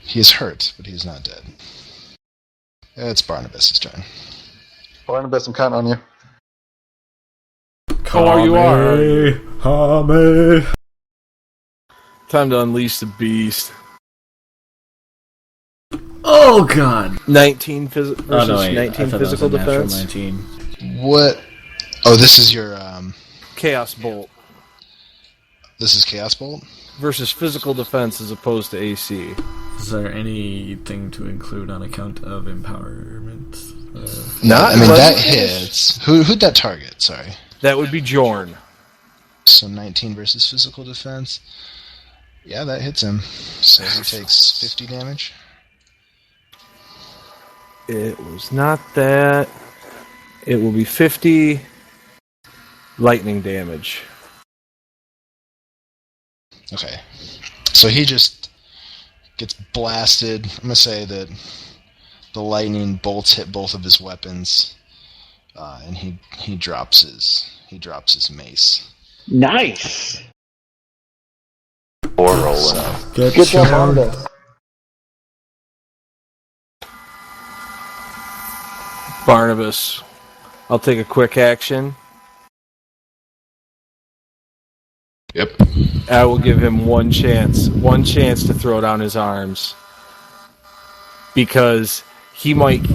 He is hurt, but he is not dead. It's Barnabas' turn. Barnabas, I'm counting on you. Oh, you are. Hame. Time to unleash the beast. Oh god. 19 versus Oh, no, wait. 19 I thought physical that was a natural defense. 19. What? Oh, this is your Chaos Bolt This is Chaos Bolt. versus physical defense as opposed to AC. Is there anything to include on account of empowerment? No, I mean Well, that hits. Who'd that target? Sorry. That would be Jorn. So 19 versus physical defense. Yeah, that hits him. So he takes 50 damage. It was not that. It will be 50 lightning damage. Okay. So he just gets blasted. I'm gonna say that the lightning bolts hit both of his weapons, and he drops his mace. Nice. Or Roland. Get Good job, charged. Barnabas. Barnabas, I'll take a quick action. Yep. I will give him one chance to throw down his arms. Because you might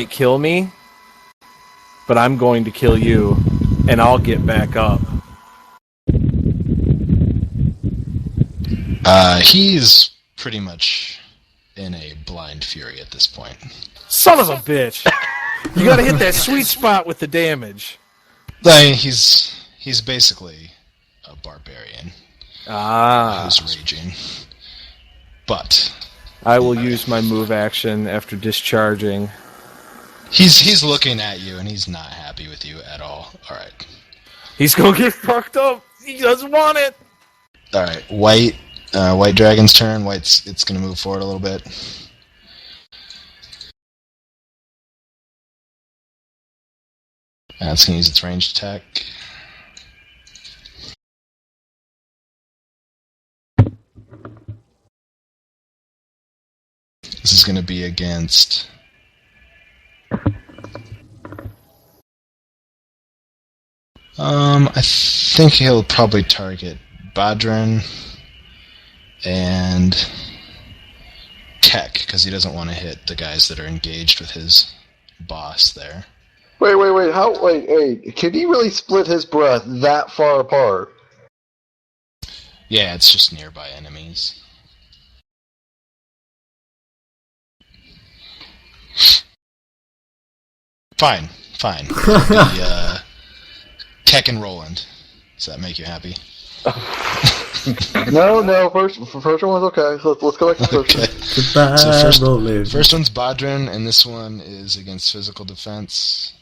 kill me, but I'm going to kill you, and I'll get back up. He's pretty much in a blind fury at this point. Son of a bitch! You gotta hit that sweet spot with the damage. He's basically a barbarian who's raging. But I will use my move action after discharging. he's looking at you and he's not happy with you at all. All right. He's gonna get fucked up. He doesn't want it. All right. White Dragon's turn. It's going to move forward a little bit. It's going to use its ranged attack. This is going to be against... I think he'll probably target Badrin and Keck, because he doesn't want to hit the guys that are engaged with his boss there. Wait. Wait. Can he really split his breath that far apart? Yeah, it's just nearby enemies. Fine. The Keck and Roland. Does that make you happy? No. First one was okay. So let's go back to the first one. Goodbye, So Roland. first one's Bodrin, and this one is against physical defense.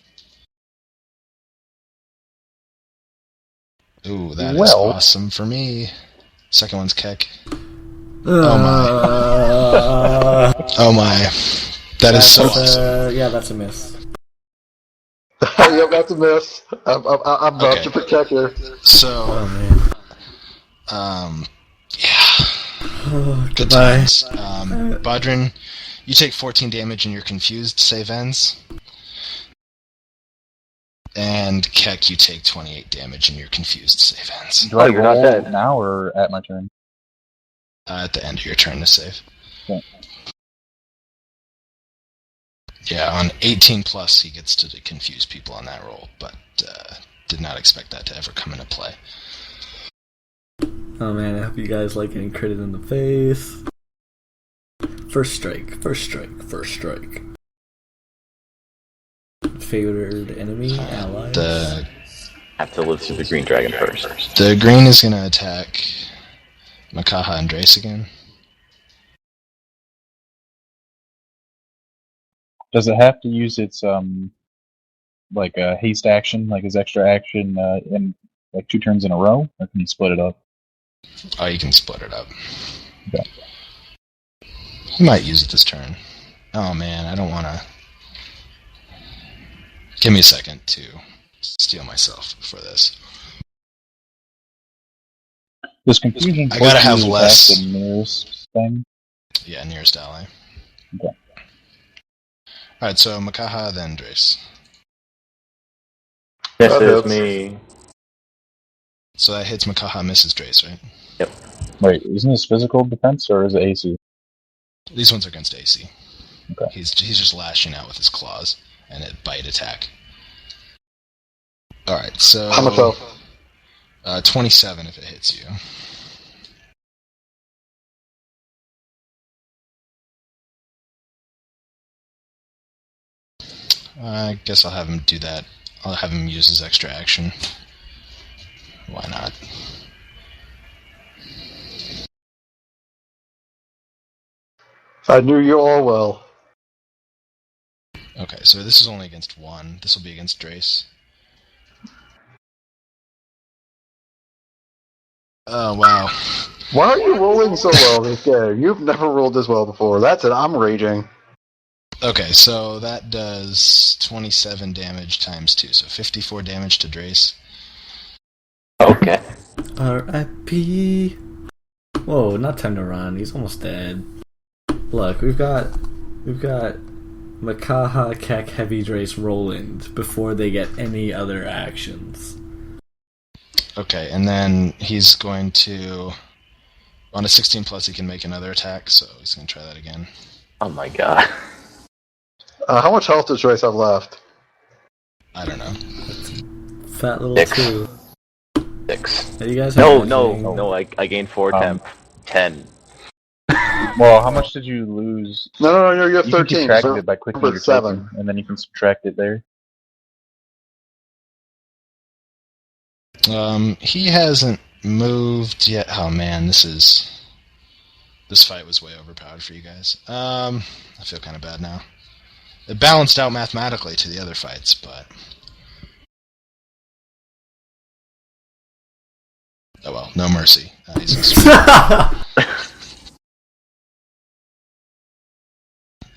Ooh, that is awesome for me. Second one's Keck. Oh my. That is so awesome. Yeah, that's a miss. Yep, that's a miss. I'm vouching for Keck here. So, yeah. Good Goodbye. times. Bodrin, you take 14 damage and you're confused, save ends. And Keck, you take 28 damage and you're confused, save ends. Do I you're not roll dead. now or at my turn? At the end of your turn to save. Okay. Yeah, on 18 plus, he gets to confuse people on that roll, but did not expect that to ever come into play. Oh man, I hope you guys like getting critted in the face. First strike. Favored enemy, allies. Have to live through the green dragon first. The green is going to attack Makaha and Drace again. Does it have to use its like a haste action, like his extra action, in like 2 turns in a row, or can he split it up? Oh, you can split it up. Okay. He might use it this turn. Oh man, I don't want to. Give me a second to steel myself for this. This confusion. I gotta have less. The nearest thing. Yeah, nearest ally. Okay. Alright, so Makaha, then Drace. This is me. So that hits Makaha, misses Drace, right? Yep. Wait, isn't this physical defense or is it AC? These ones are against AC. Okay. He's just lashing out with his claws and a bite attack. Alright, so... How much health? 27 if it hits you. I guess I'll have him do that. I'll have him use his extra action. Why not? I knew you all well. Okay, so this is only against one. This will be against Drace. Oh, wow. Why are you rolling so well this game? You've never rolled this well before. That's it. I'm raging. Okay, so that does 27 damage times 2, so 54 damage to Drace. Okay. R.I.P. Whoa, not time to run. He's almost dead. Look, we've got Makaha, Keck, Heavy Drace, Roland before they get any other actions. Okay, and then he's going to... On a 16 plus, he can make another attack, so he's going to try that again. Oh my god. How much health does Drace have left? I don't know. Fat little 6. 2. 6. Are you guys have No, I gained 4 temp. 10. Well, how much did you lose? No, you have You 13. can subtract So it by clicking number your 7. token, and then you can subtract it there. He hasn't moved yet. Oh man, this fight was way overpowered for you guys. I feel kind of bad now. It balanced out mathematically to the other fights, but... Oh well, no mercy.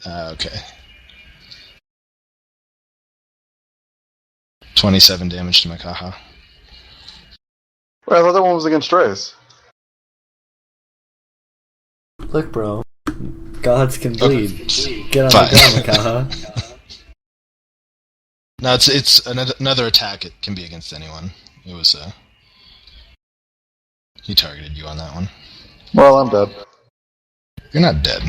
Okay. 27 damage to Makaha. Wait, I thought that one was against Drace. Look, bro. Gods can bleed. Get on Fine. the ground, Makaha. No, it's another attack. It can be against anyone. It was he targeted you on that one. Well, I'm dead. You're not dead.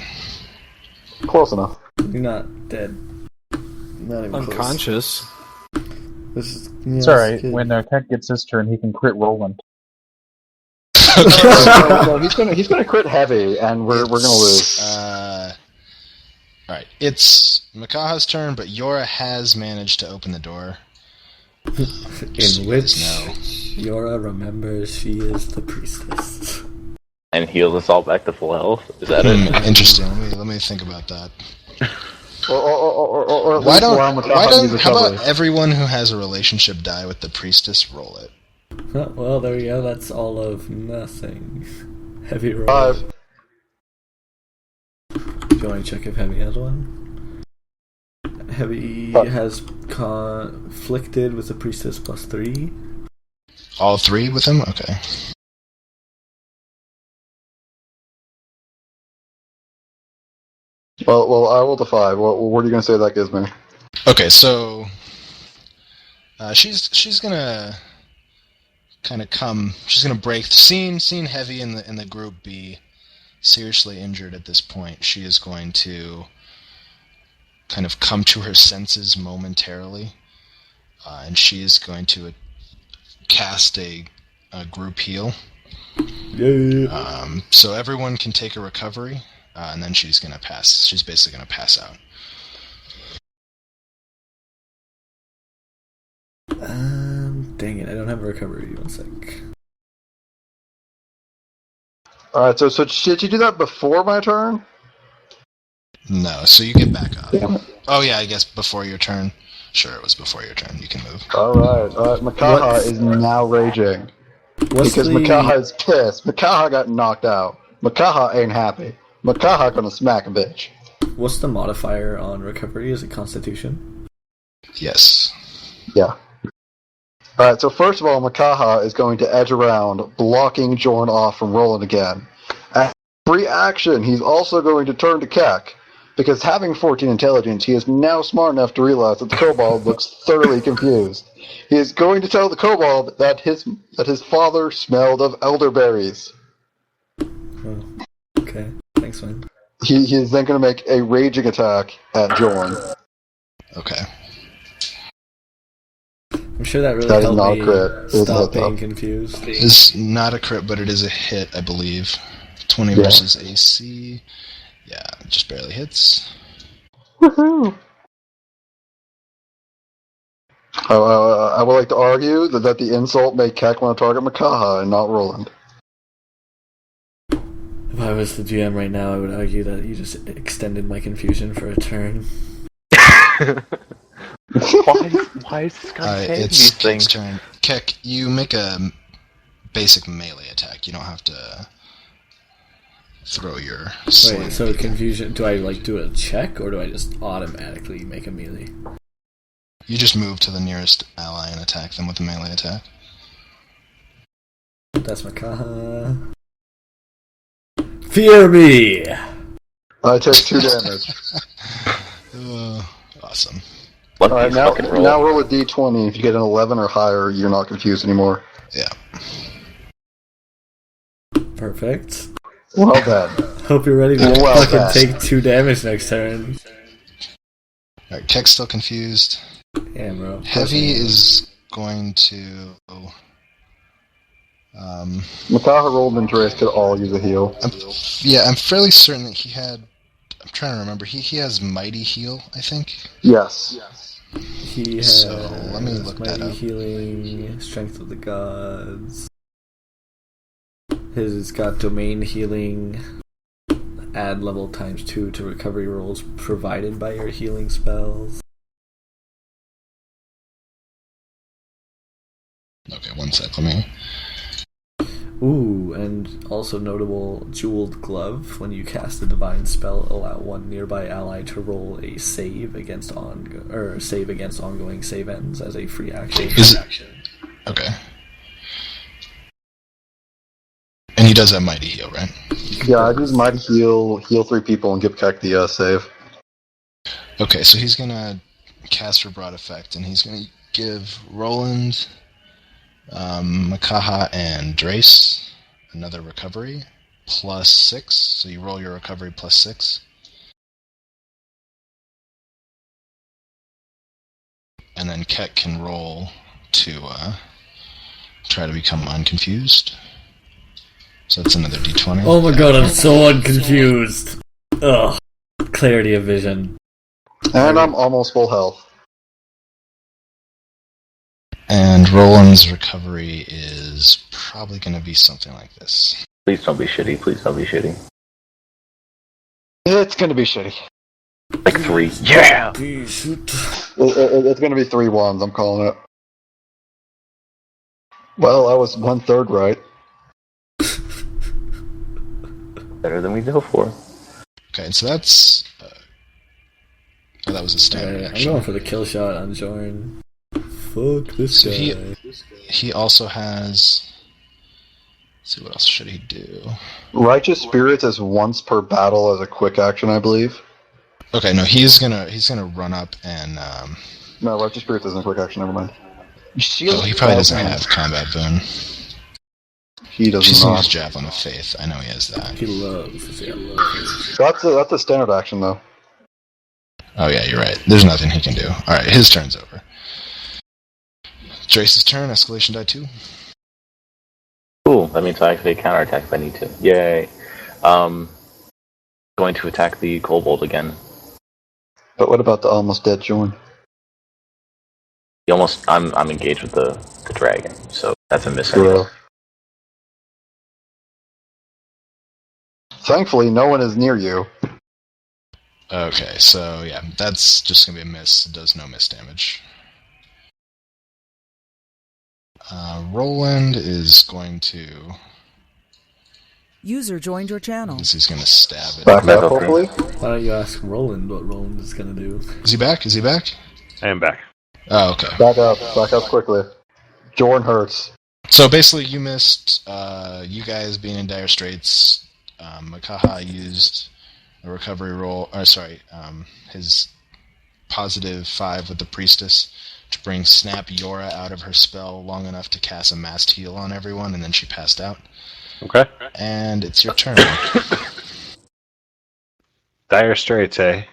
Close enough. You're not dead. Not even Unconscious. Close. It's alright. When Keck gets his turn, he can crit Roland. No, he's gonna crit heavy, and we're gonna lose. All right, it's Makaha's turn, but Yora has managed to open the door. In which Yora remembers she is the priestess. And heals us all back to full health. Is that it? Interesting. Let me think about that. Or Why don't how about everyone who has a relationship die with the priestess roll it? Well, there we go. That's all of nothing. Heavy roll. 5. Do you want to check if Heavy has one? Heavy has conflicted with the priestess +3. All 3 with him? Okay. Well, I rolled a 5. What are you gonna say that gives me? Okay, so she's gonna kind of come. She's gonna break. Seeing Heavy in the group be seriously injured at this point, she is going to kind of come to her senses momentarily, and she is going to cast a group heal. Yeah. So everyone can take a recovery, and then she's gonna pass. She's basically gonna pass out. Dang it! I don't have a recovery. 1 sec. Alright, so should you do that before my turn? No, so you get back up. Damn it. Oh yeah, I guess before your turn. Sure, it was before your turn. You can move. Alright, Makaha is now raging. Because Makaha is pissed. Makaha got knocked out. Makaha ain't happy. Makaha gonna smack a bitch. What's the modifier on recovery? Is it Constitution? Yes. Yeah. Alright, so first of all, Makaha is going to edge around, blocking Jorn off from rolling again. As free action, he's also going to turn to Keck, because having 14 intelligence, he is now smart enough to realize that the kobold looks thoroughly confused. He is going to tell the kobold that his father smelled of elderberries. Oh, okay. Thanks, man. He is then going to make a raging attack at Jorn. Okay. I'm sure that really That is helped not a me crit. stop being confused. It's not a crit, but it is a hit, I believe. 20 versus AC. Yeah, just barely hits. Woohoo! I would like to argue that the insult made Keck want to target Makaha and not Roland. If I was the GM right now, I would argue that you just extended my confusion for a turn. Why is this guy saying it's these Keck's things? turn. Keck, you make a basic melee attack. You don't have to throw your sling. Wait, so confusion, do I do a check, or do I just automatically make a melee? You just move to the nearest ally and attack them with a melee attack. That's Makaha. Fear me! I take 2 damage. Awesome. Alright, now roll a d20. If you get an 11 or higher, you're not confused anymore. Yeah. Perfect. Well done. Hope you're ready to take 2 damage next turn. Alright, Keck's still confused. Yeah, bro. Heavy is going to... Makaha rolled and Trace could all use a heal. I'm fairly certain that he had... I'm trying to remember. He has Mighty Heal, I think? Yes. He has so, let me look that up. Healing, Strength of the Gods. His got Domain Healing. Add level ×2 to recovery rolls provided by your healing spells. Okay, 1 sec. Let me... Ooh, and also notable, Jeweled Glove. When you cast a divine spell, allow one nearby ally to roll a save against ongoing save ends as a free action. Okay. And he does have Mighty Heal, right? Yeah, I use Mighty Heal 3 people, and give Keck the save. Okay, so he's gonna cast for broad effect, and he's gonna give Roland, Makaha, and Drace another recovery +6. So you roll your recovery +6. And then Keck can roll to try to become unconfused. So that's another d20. Oh my god, I'm so unconfused. Ugh. Clarity of vision. And I'm almost full health. And Roland's recovery is probably going to be something like this. Please don't be shitty. Please don't be shitty. It's going to be shitty. Like 3. Yeah! It's going to be 3 ones, I'm calling it. Well, I was 1/3 right. Better than we go for. Okay, so that's... oh, that was a standard I'm action. going for the kill shot on Jorn. Fuck this guy. He also has... Let's see, what else should he do? Righteous Spirits is once per battle as a quick action, I believe. Okay, no, he's gonna run up and... No, Righteous Spirits isn't a quick action, never mind. Oh, he probably doesn't have Combat Boon. He does She's not. used Javelin of Faith. I know he has that. He loves. That's a standard action, though. Oh yeah, you're right. There's nothing he can do. Alright, his turn's over. Drace's turn, escalation die 2. Cool, that means I actually counterattack if I need to. Yay. Going to attack the kobold again. But what about the almost dead Jorn? I'm engaged with the dragon, so that's a miss. Sure. Thankfully, no one is near you. Okay, so yeah, that's just gonna be a miss. It does no miss damage. Roland is going to... User joined your channel. He's gonna stab it. Back up, hopefully. Why don't you ask Roland what Roland is gonna do? Is he back? Is he back? I am back. Oh, okay. Back up quickly. Jorn hurts. So basically, you missed, you guys being in dire straits. Makaha used a recovery roll, his positive 5 with the priestess to bring Snap Yora out of her spell long enough to cast a massed heal on everyone, and then she passed out. Okay. And it's your turn. Dire straits, eh?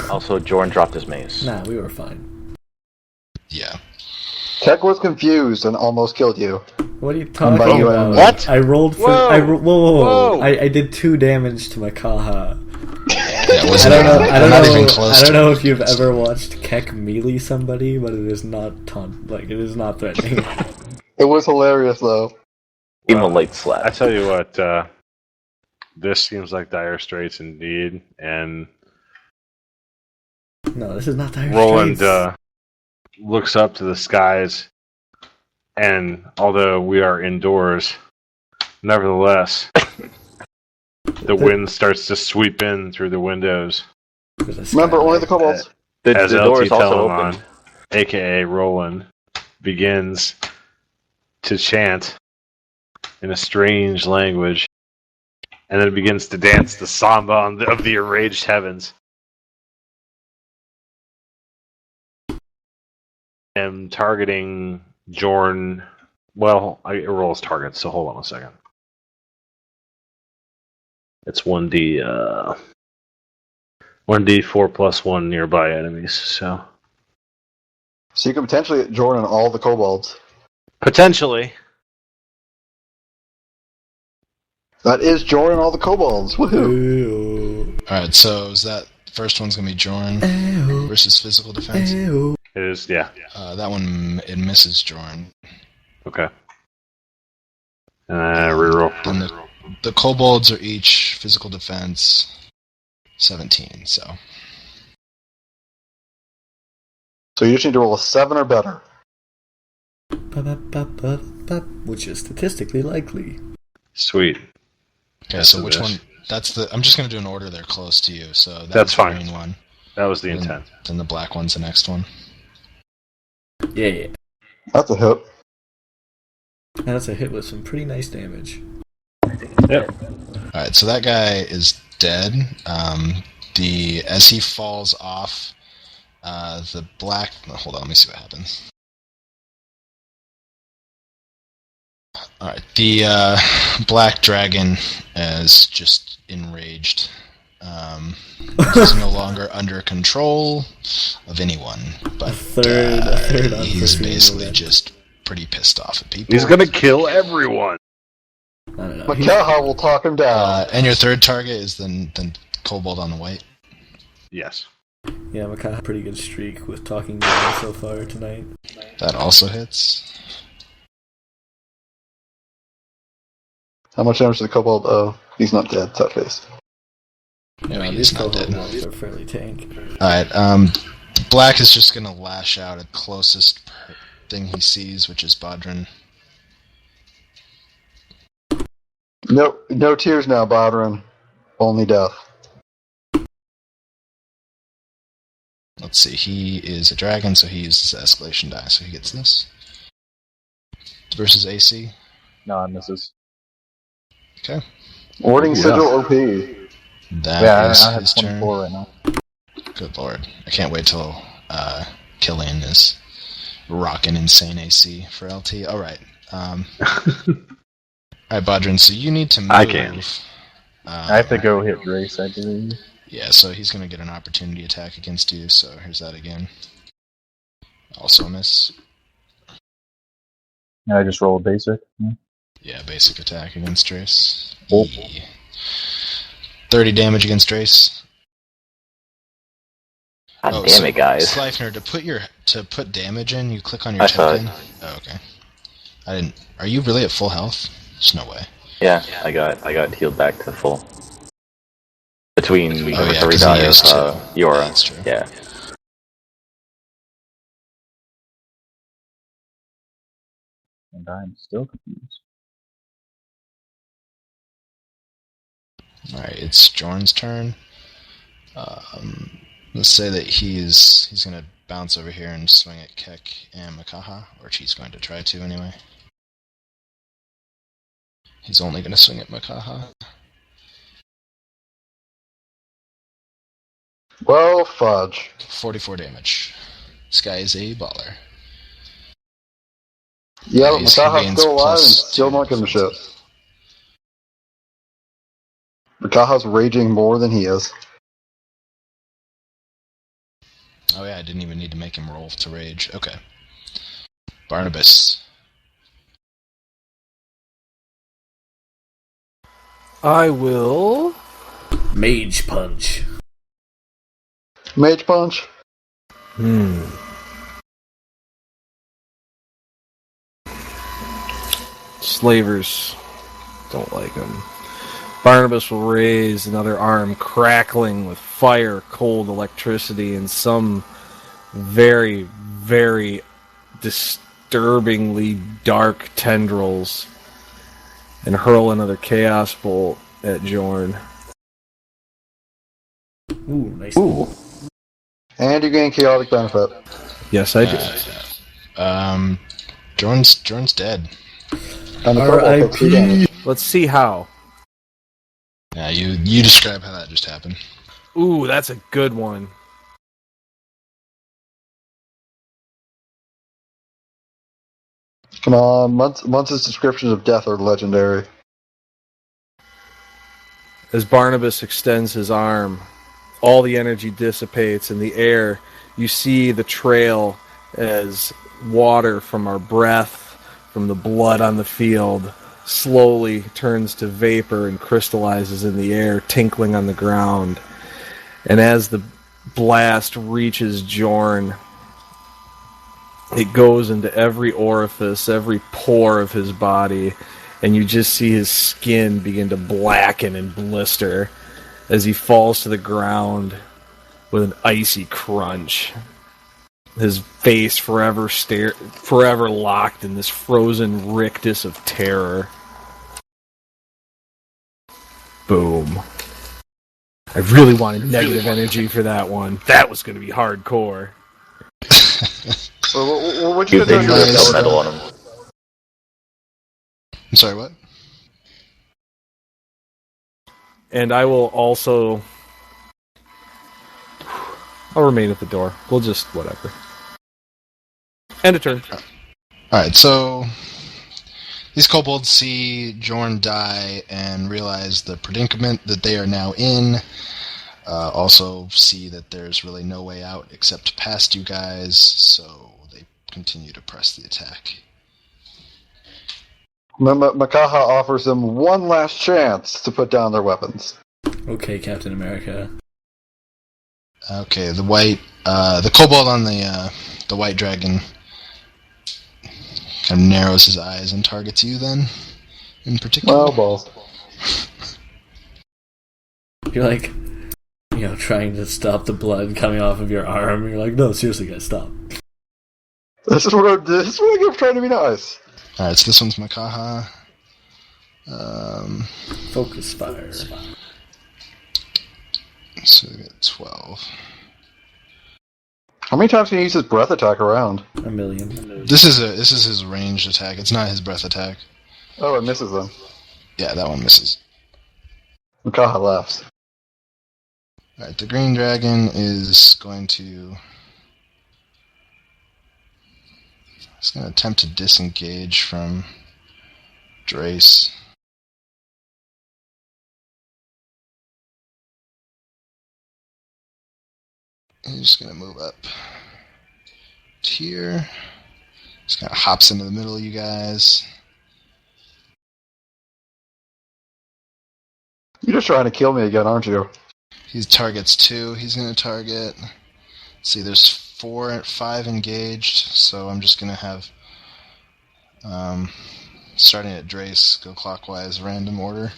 Also, Jorn dropped his mace. Nah, we were fine. Yeah. Tech was confused and almost killed you. What are you talking about? What? I rolled for. Whoa! Whoa! Whoa! I did 2 damage to Makaha. Yeah, it was I don't know. not even close I don't to know it. if you've ever watched Keck melee somebody, but it is not it is not threatening. It was hilarious, though. Even a late I slap. tell you what, this seems like dire straits indeed, and No, this is not dire Roland straits. looks up to the skies, and although we are indoors, nevertheless, the wind starts to sweep in through the windows Remember, only the kobolds. The as door LT is also Telamon, open. aka Roland, begins to chant in a strange language, and then begins to dance the samba of the enraged heavens. I'm targeting Jorn. Well, it rolls targets, so hold on a second. It's 1d4 plus 1 nearby enemies, so... So you can potentially get Jorn and all the kobolds. Potentially. That is Jorn and all the kobolds. Woohoo! Ew. Alright, so is that first one's gonna be Jorn versus physical defense? Ew. It is, yeah. That one, it misses Jorn. Okay. Reroll. Then the kobolds are each physical defense 17, so... So you just need to roll a 7 or better. Which is statistically likely. Sweet. Okay, so which one... That's the... I'm just gonna do an order they're close to you, so That's the fine. green one. That was the intent. Then the black one's the next one. Yeah. That's a hit. And that's a hit with some pretty nice damage. Yep. Alright, so that guy is dead. As he falls off, the black... Hold on, let me see what happens. Alright, the black dragon is just enraged. He's no longer under control of anyone, but A third he's unforeseen basically event. just pretty pissed off at people. He's gonna kill everyone! I don't know. Makaha will talk him down. And your third target is the kobold on the white. Yes. Yeah, Makaha had a pretty good streak with talking down so far tonight. That also hits. How much damage to the kobold? Oh, he's not dead. Touch base. No, These he's not kobold dead. mobs are fairly tank. Alright, Black is just gonna lash out at the closest thing he sees, which is Bodrin. No tears now, Bodrin. Only death. Let's see, he is a dragon, so he uses the escalation die, so he gets this. Versus AC. No, I misses. Okay. Warding Sigil OP. That is I have his 24 turn. right now. Good lord. I can't wait till Killian is rocking insane AC for LT. Alright. Alright, Bodrin, so you need to move. I can. I have to go hit Drace, I believe. Yeah, so he's going to get an opportunity attack against you, so here's that again. Also a miss. And I just rolled basic. Yeah, basic attack against Drace. Oh. 30 damage against Drace. God damn it, guys. Sleipnir, to put damage in, you click on your I saw token. Oh, okay. I didn't. Are you really at full health? There's no way. Yeah, I got healed back to full. Between the 'cause he die used of to. Yora. That's true. Yeah. And I'm still confused. Alright, it's Jorn's turn. Let's say that he's going to bounce over here and swing at Keck and Makaha, or he's going to try to anyway. He's only going to swing at Makaha. Well, fudge. 44 damage. This guy is a baller. Yeah, but He Makaha's gains still alive and plus still 2. not giving a shit. Makaha's raging more than he is. Oh yeah, I didn't even need to make him roll to rage. Okay. Barnabas. I will. Mage punch. Mage punch. Slavers don't like him. Barnabas will raise another arm, crackling with fire, cold electricity, and some very, very disturbingly dark tendrils, and hurl another chaos bolt at Jorn. Ooh, nice. Ooh. And you gain chaotic benefit. Yes, I do. Jorn's dead. And the kobold takes 2 damage. Let's see how. Yeah, you describe how that just happened. Ooh, that's a good one. Come on, Muntz's descriptions of death are legendary. As Barnabas extends his arm, all the energy dissipates in the air. You see the trail as water from our breath, from the blood on the field, slowly turns to vapor and crystallizes in the air, tinkling on the ground. And as the blast reaches Jorn, it goes into every orifice, every pore of his body, and you just see his skin begin to blacken and blister as he falls to the ground with an icy crunch. His face forever locked in this frozen rictus of terror. Boom. I really wanted negative energy for that one. That was going to be hardcore. So what you They gonna drew do a next? medal on him. I'm sorry, what? And I will also... I'll remain at the door. We'll just... whatever. End of turn. Alright, so... These kobolds see Jorn die and realize the predicament that they are now in. Also see that there's really no way out except past you guys, so they continue to press the attack. Makaha offers them one last chance to put down their weapons. Okay, Captain America. Okay, the kobold on the white dragon kind of narrows his eyes and targets you then, in particular. Well, balls. You're like, trying to stop the blood coming off of your arm. You're like, no, seriously, guys, stop. This is what I'm trying to be nice. Alright, so this one's Makaha. Focus fire. So we got 12. How many times can he use his breath attack around? 1,000,000. This is his ranged attack. It's not his breath attack. Oh, it misses them. Yeah, that one misses. Makaha laughs. Alright, the green dragon is going to... He's going to attempt to disengage from Drace. He's just going to move up to here. Just kind of hops into the middle of you guys. You're just trying to kill me again, aren't you? He targets 2. He's going to target... See, there's 5 engaged, so I'm just going to have... starting at Drace, go clockwise, random order.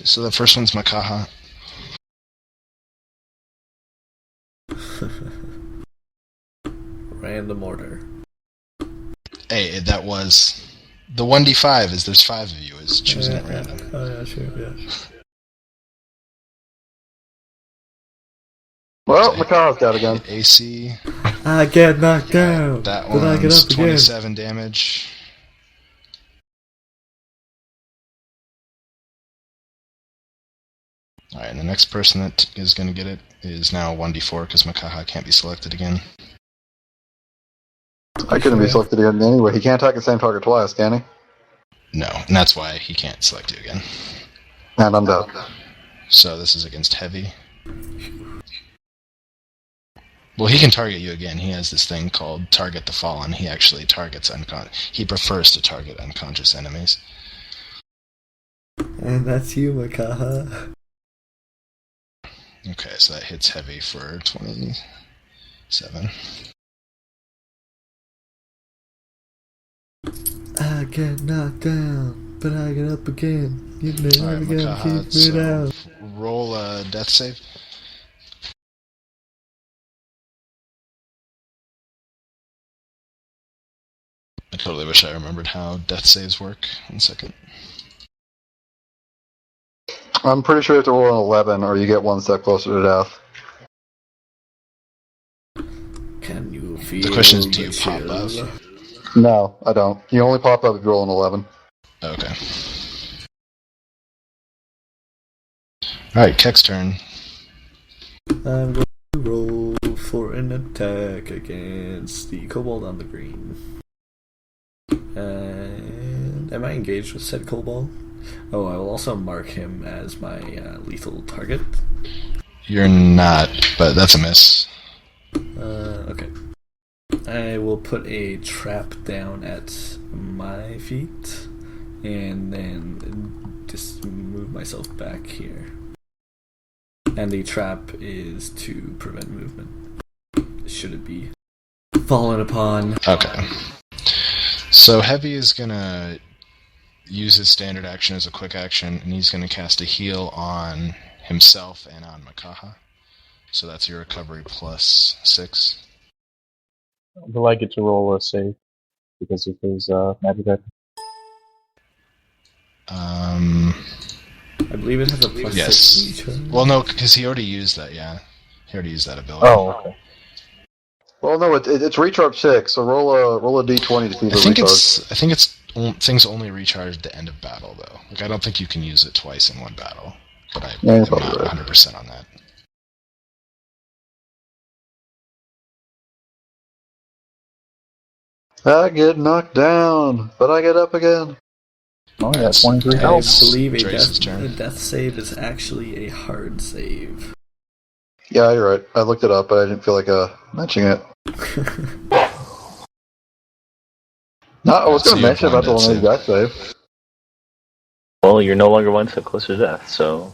So the first one's Makaha. Random order. Hey, that was... The 1d5 is there's 5 of you, is choosing at random. Oh, yeah, sure, yeah. Well, Makaha's got again. AC. I get knocked down, That but I get one's up again. 27 damage. Alright, and the next person that is going to get it is now 1d4 because Makaha can't be selected again. I couldn't be selected again anyway. He can't attack the same target twice, can he? No, and that's why he can't select you again. And I'm dead. So this is against heavy. Well, he can target you again. He has this thing called Target the Fallen. He actually targets he prefers to target unconscious enemies. And that's you, Makaha. Okay, so that hits heavy for 27. I get knocked down, but I get up again. You never Alright, gonna Makaha, keep me down. so roll a death save. I totally wish I remembered how death saves work. 1 second. I'm pretty sure you have to roll an 11 or you get one step closer to death. Can you feel The question is, do you the pop chill? up? No, I don't. You only pop up if you roll an 11. Okay. Alright, Kek's turn. I'm going to roll for an attack against the kobold on the green. And am I engaged with said kobold? Oh, I will also mark him as my lethal target. You're not, but that's a miss. Okay. I will put a trap down at my feet, and then just move myself back here. And the trap is to prevent movement. Should it be fallen upon? Okay. So Heavy is gonna use his standard action as a quick action, and he's gonna cast a heal on himself and on Makaha. So that's your recovery plus 6. Will I get to roll a save because of his magic item? I believe it has a plus Yes. 6 return. Well, no, because he already used that. Yeah, he already used that ability. Oh, okay. Well, no, it's recharge 6, so roll a d20 to see if I think recharge. things only recharge at the end of battle, though. Like, I don't think you can use it twice in one battle, but I'm Yeah, you're not probably right. 100% on that. I get knocked down, but I get up again. Oh, yeah, 23 I health. It's believe a Drace's turn. death save is actually a hard save. Yeah, you're right. I looked it up, but I didn't feel like mentioning it. No, I was going to mention about the limited death save. Well, you're no longer one step closer to death, so...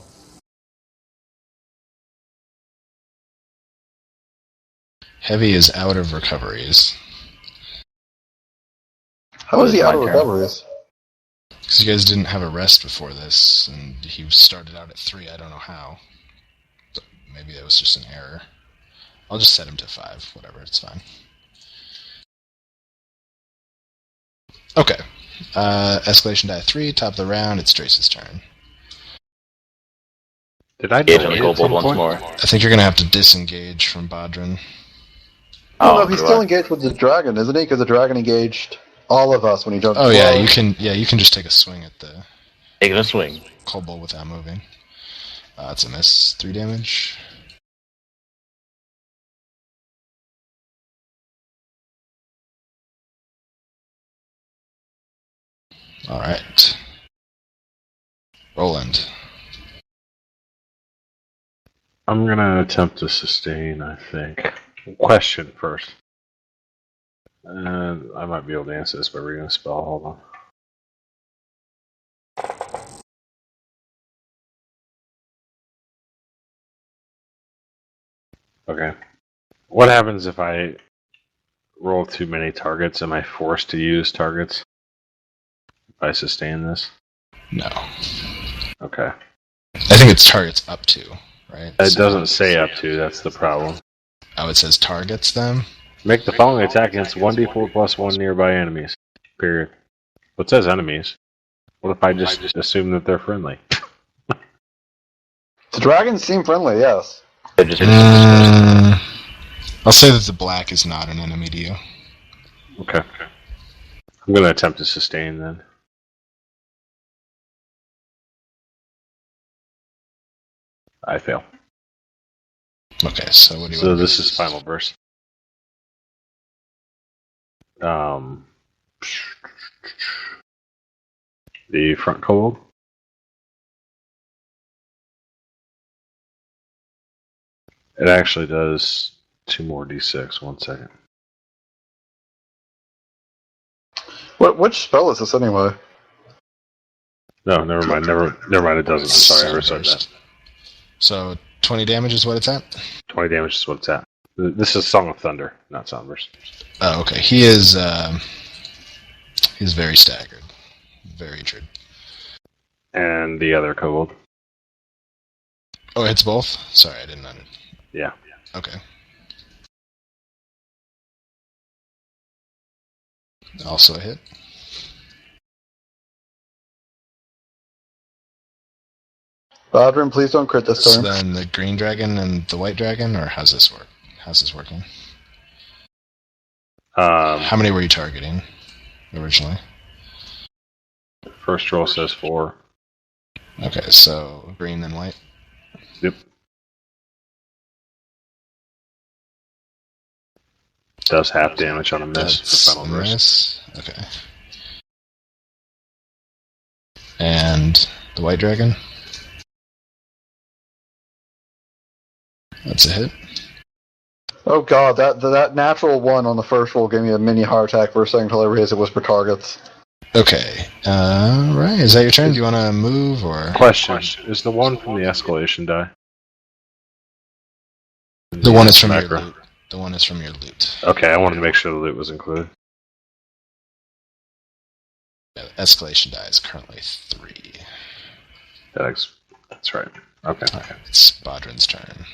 Heavy is out of recoveries. How is he out of recoveries? Because you guys didn't have a rest before this, and he started out at 3. I don't know how. But maybe that was just an error. I'll just set him to 5. Whatever, it's fine. Okay. Escalation die 3, top of the round. It's Trace's turn. Did I engage on the kobold once more? I think you're going to have to disengage from Bodrin. Oh, no, he's still engaged with the dragon, isn't he? Because the dragon engaged all of us when he jumped. Oh yeah, you can just take a swing at the taking a swing kobold without moving. It's a miss. 3 damage. All right, Roland. I'm gonna attempt to sustain, I think. Question first. I might be able to answer this by reading a spell. Hold on. Okay. What happens if I roll too many targets? Am I forced to use targets if I sustain this? No. Okay. I think it's targets up to, right? It doesn't say up to, that's the problem. Oh, it says targets them? Make the following attack against 1d4 plus 1 nearby enemies. Period. Well, it says enemies. What if I just assume that they're friendly? The dragons seem friendly, yes. I'll say that the black is not an enemy to you. Okay. I'm going to attempt to sustain then. I fail. Okay, so what do you So want to this is final burst. The front kobold. It actually does 2 more d6. 1 second. Which spell is this anyway? No, never mind. Never mind. It doesn't. I'm sorry, I reset that. So 20 damage is what it's at? 20 damage is what it's at. This is Song of Thunder, not Soundburst. Oh, okay. He's very staggered. Very injured. And the other kobold. Oh, it hits both? Sorry, I didn't know. Yeah. Okay. Also a hit. Bodrin, please don't crit this So turn. then the green dragon and the white dragon, or how's this work? How's this working? How many were you targeting originally? First roll says 4. Okay, so green then white. Yep. Does half damage on a miss for final burst. Okay. And the white dragon? That's a hit. Oh god, that natural 1 on the first roll gave me a mini heart attack for a second until I realized it was for targets. Okay. Right. Is that your turn? Do you want to move or? Question: is the one from the escalation die? The one is from your loot. The one is from your loot. Okay, I wanted to make sure the loot was included. Yeah, the escalation die is currently 3. That's right. Okay. Alright, it's Bodrin's turn.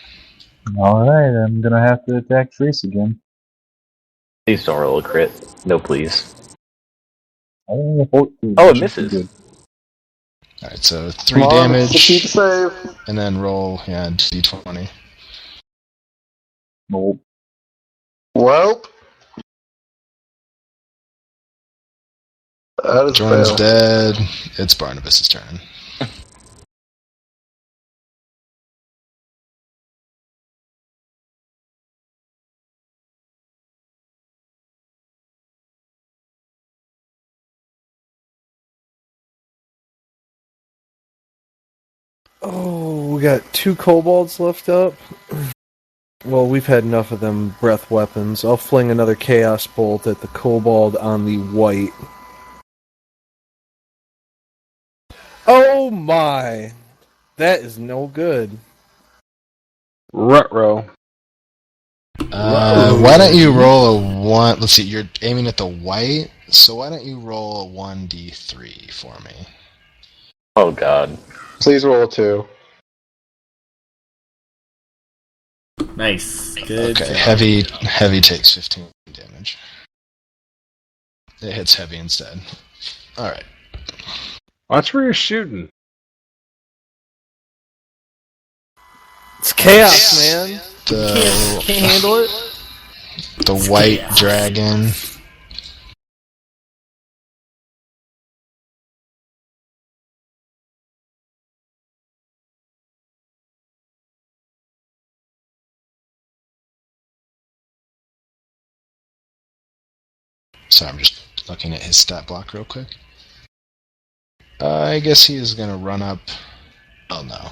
Alright, I'm gonna have to attack Trace again. Please don't roll a crit. No, please. Oh, it misses. Alright, so 3 damage. Keep save. And then roll, d20. Nope. Well, that is Jordan's fail. dead. It's Barnabas' turn. Oh, we got 2 kobolds left up. Well, we've had enough of them breath weapons. I'll fling another Chaos Bolt at the Kobold on the white. Oh my! That is no good. Ruh-roh. Why don't you roll a 1... Let's see, you're aiming at the white, so why don't you roll a 1d3 for me? Oh god. Please roll a 2. Nice. Good Okay, job. heavy takes 15 damage. It hits heavy instead. Alright. Watch where you're shooting. It's chaos, man. The, Can't handle it. the white dragon. Sorry, I'm just looking at his stat block real quick. I guess he is going to run up... Oh, no.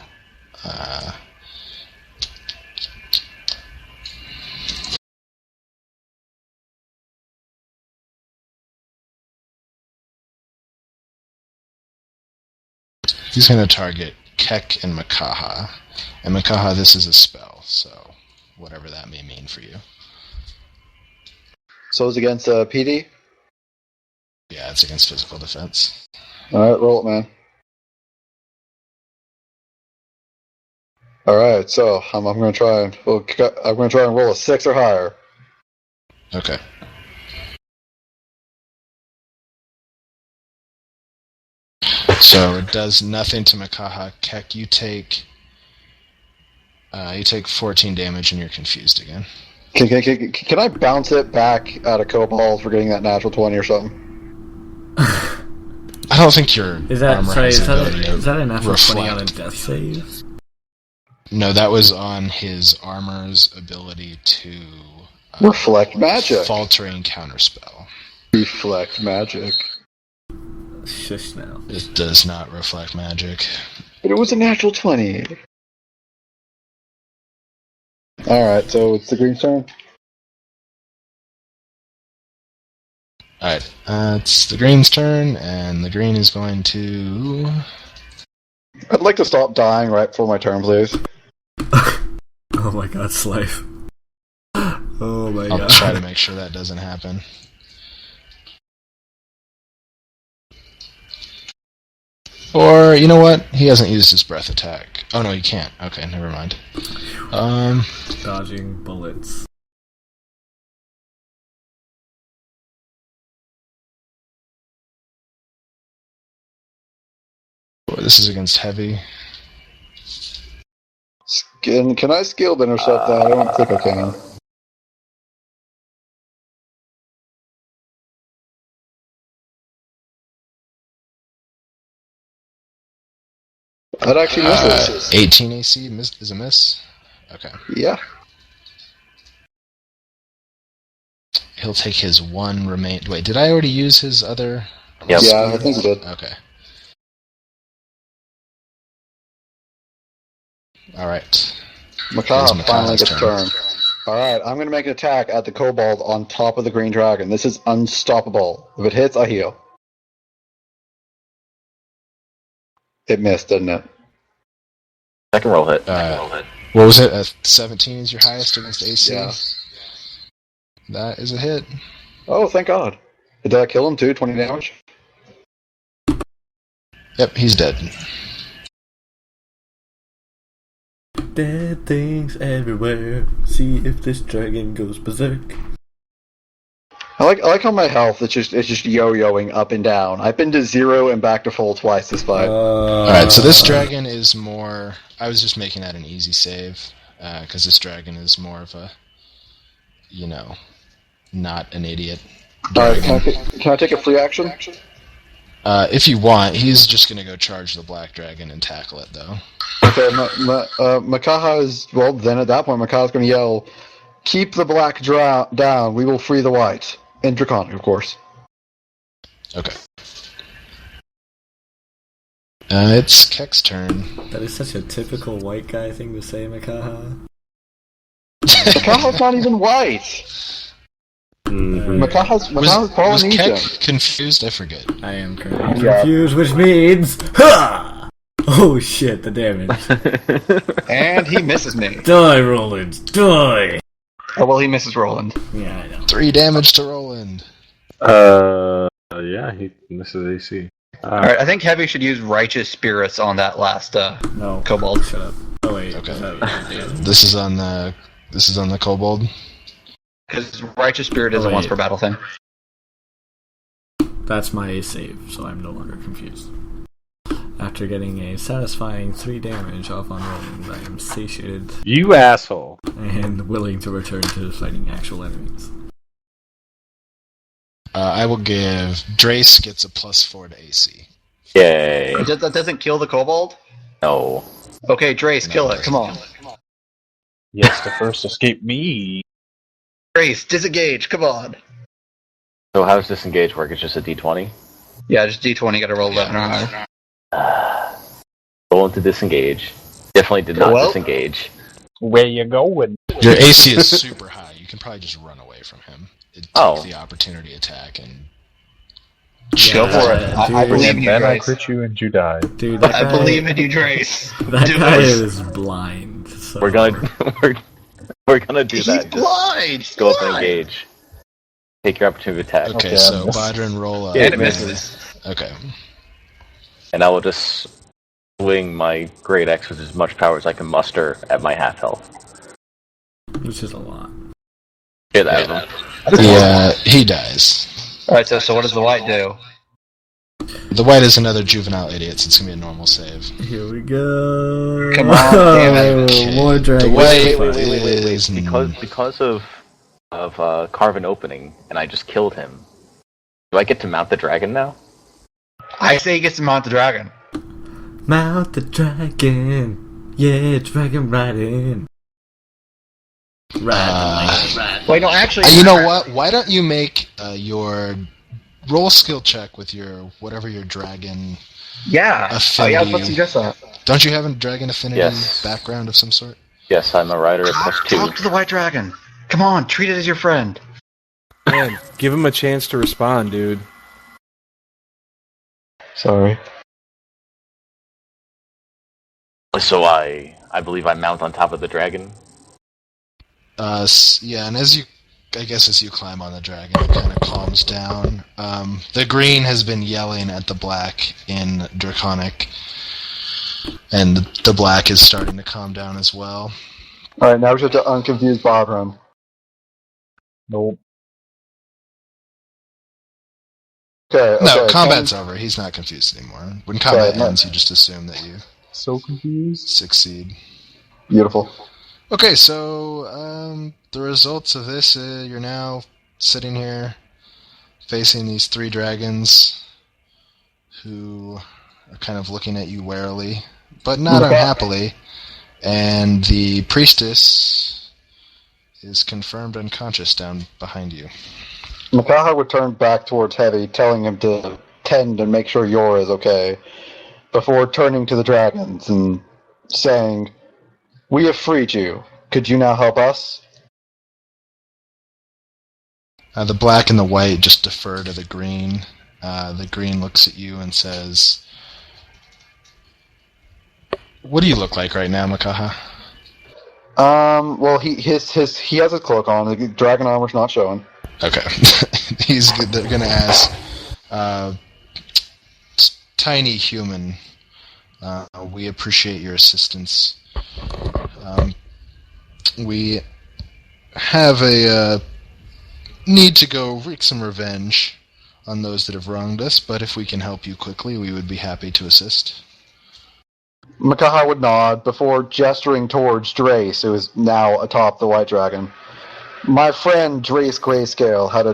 He's going to target Kek and Makaha. And Makaha, this is a spell, so whatever that may mean for you. So it's against PD? Yeah, it's against physical defense. Alright, roll it, man. Alright, so I'm going to try and roll a 6 or higher. Okay. So it does nothing to Makaha. Kek, you take 14 damage and you're confused again. Can I bounce it back out of Cobalt for getting that natural 20 or something? I don't think your Is that armor sorry? has Is the ability to that a natural 20 on a reflect. death save? No, that was on his armor's ability to Reflect magic. faltering counterspell. Reflect magic. Shush now. It does not reflect magic. But it was a natural 20. Alright, so it's the green's turn? Alright, it's the green's turn, and the green is going to... I'd like to stop dying right before my turn, please. Oh my god, Slife. Oh my god. I'll try to make sure that doesn't happen. Or, you know what? He hasn't used his breath attack. Oh no, he can't. Okay, never mind. Dodging bullets. This is against heavy. Can I skilled intercept that? I don't think I can. That actually misses. 18 AC is a miss? Okay. Yeah. He'll take his one remain... Wait, did I already use his other... Yep. Yeah, I think you did. Okay. Alright. Makaha finally Makaha's gets turned. Alright, I'm going to make an attack at the Kobold on top of the Green Dragon. This is unstoppable. If it hits, I heal. It missed, didn't it? Second roll hit. What was it? 17 is your highest against AC? Yeah. That is a hit. Oh, thank God. Did that kill him too? 20 damage? Yep, he's dead. Dead things everywhere. See if this dragon goes berserk. I like how my health is just yo-yoing up and down. I've been to 0 and back to full twice this fight. Alright, so this dragon is more... I was just making that an easy save, because this dragon is more of a, you know, not an idiot Alright, dragon. can I take a free action? If you want, he's just going to go charge the black dragon and tackle it, though. Okay, Makaha is... Well, then at that point, Makaha's going to yell, "Keep the black down, we will free the white." In Draconic, of course. Okay. It's Kek's turn. That is such a typical white guy thing to say, Makaha. Makaha's not even white. Mm-hmm. Makaha's Was Polynesian. Keck confused? I forget. I am currently confused, which means... Ha! Oh shit, the damage. And he misses me. Die, Roland, die! Oh, well, he misses Roland. Yeah, I know. 3 damage to Roland. Yeah, he misses AC. Alright, I think Heavy should use Righteous Spirits on that last No. Kobold. Shut up. Oh wait. Okay. That This is on the kobold. Because Righteous Spirit is a wait. once per battle thing. That's my save, so I'm no longer confused. After getting a satisfying 3 damage off on Roland, I am satiated You asshole. and willing to return to fighting actual enemies. I will give Drace gets a +4 to AC. Yay. That doesn't kill the Kobold? No. Okay, Drace, kill it. Come on. Yes, to first escape me. Drace, disengage. Come on. So how does disengage work? It's just a d20? Yeah, just D20. Gotta roll 11 or higher. Rolling to disengage. Definitely did not disengage. Where you going? Your AC is super high. You can probably just run away from him. Take the opportunity attack and... Go for it. I believe in you, Then I Drace. crit you and you die. Dude, that I guy, believe in you, Drace. that Do guy it. is blind. So. We're gonna we're gonna do He's that. Just blind. He's go up and blind. engage. Take your opportunity to attack. Okay, Okay, so I missed. Bodrin roll up. And it misses. Okay. And I will just swing my Great Axe with as much power as I can muster at my half health. Which is a lot. Get out of him. Yeah, he dies. Alright, so what does the white do? The white is another juvenile idiot, so it's gonna be a normal save. Here we go. Come on, damn it. Okay. More dragons. The white Wait. is... Because of Carvin opening, and I just killed him. Do I get to mount the dragon now? I say he gets to mount the dragon. Mount the dragon. Yeah, dragon riding. Riding. Wait, no, actually... You know what? Why don't you make your roll skill check with your whatever your dragon Yeah. affinity... Oh, yeah, I was about to suggest that. Don't you have a dragon affinity Yes. background of some sort? Yes, I'm a rider at +2. Talk to the white dragon. Come on, treat it as your friend. Man, give him a chance to respond, dude. Sorry. So I believe I mount on top of the dragon. Yeah, and as you climb on the dragon, it kind of calms down. The green has been yelling at the black in Draconic, and the black is starting to calm down as well. Alright, now we have to unconfuse Bodrum. Nope. Okay, No, okay. combat's over. He's not confused anymore. When combat Okay, ends, you just assume that you So confused. succeed. Beautiful. Okay, so the results of this, you're now sitting here facing these 3 dragons who are kind of looking at you warily, but not unhappily. And the priestess is confirmed unconscious down behind you. Makaha would turn back towards Heavy, telling him to tend and make sure Yor is okay, before turning to the dragons and saying, "We have freed you. Could you now help us?" The black and the white just defer to the green. The green looks at you and says, "What do you look like right now, Makaha?" Well, he has his cloak on. The dragon armor's not showing. Okay. They're going to ask, tiny human, we appreciate your assistance. We have a need to go wreak some revenge on those that have wronged us, but if we can help you quickly, we would be happy to assist. Makaha would nod before gesturing towards Drace, who is now atop the white dragon. My friend Drace Grayscale had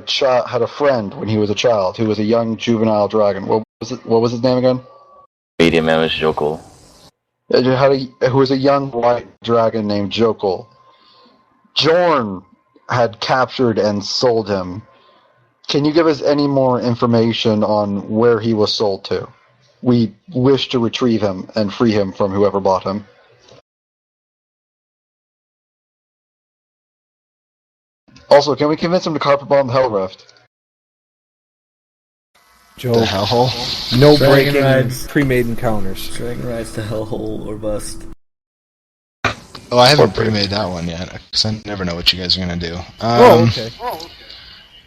a friend when he was a child who was a young juvenile dragon. What was his name again? Medium damage Jokul. Who was a young white dragon named Jokul. Jorn had captured and sold him. Can you give us any more information on where he was sold to? We wish to retrieve him and free him from whoever bought him. Also, can we convince him to carpet bomb the Hell Rift? Joe, The hellhole. no Dragon breaking rides. pre-made encounters. Dragon rides to hellhole or bust. Oh, I haven't pre-made that one yet because I never know what you guys are gonna do. Okay.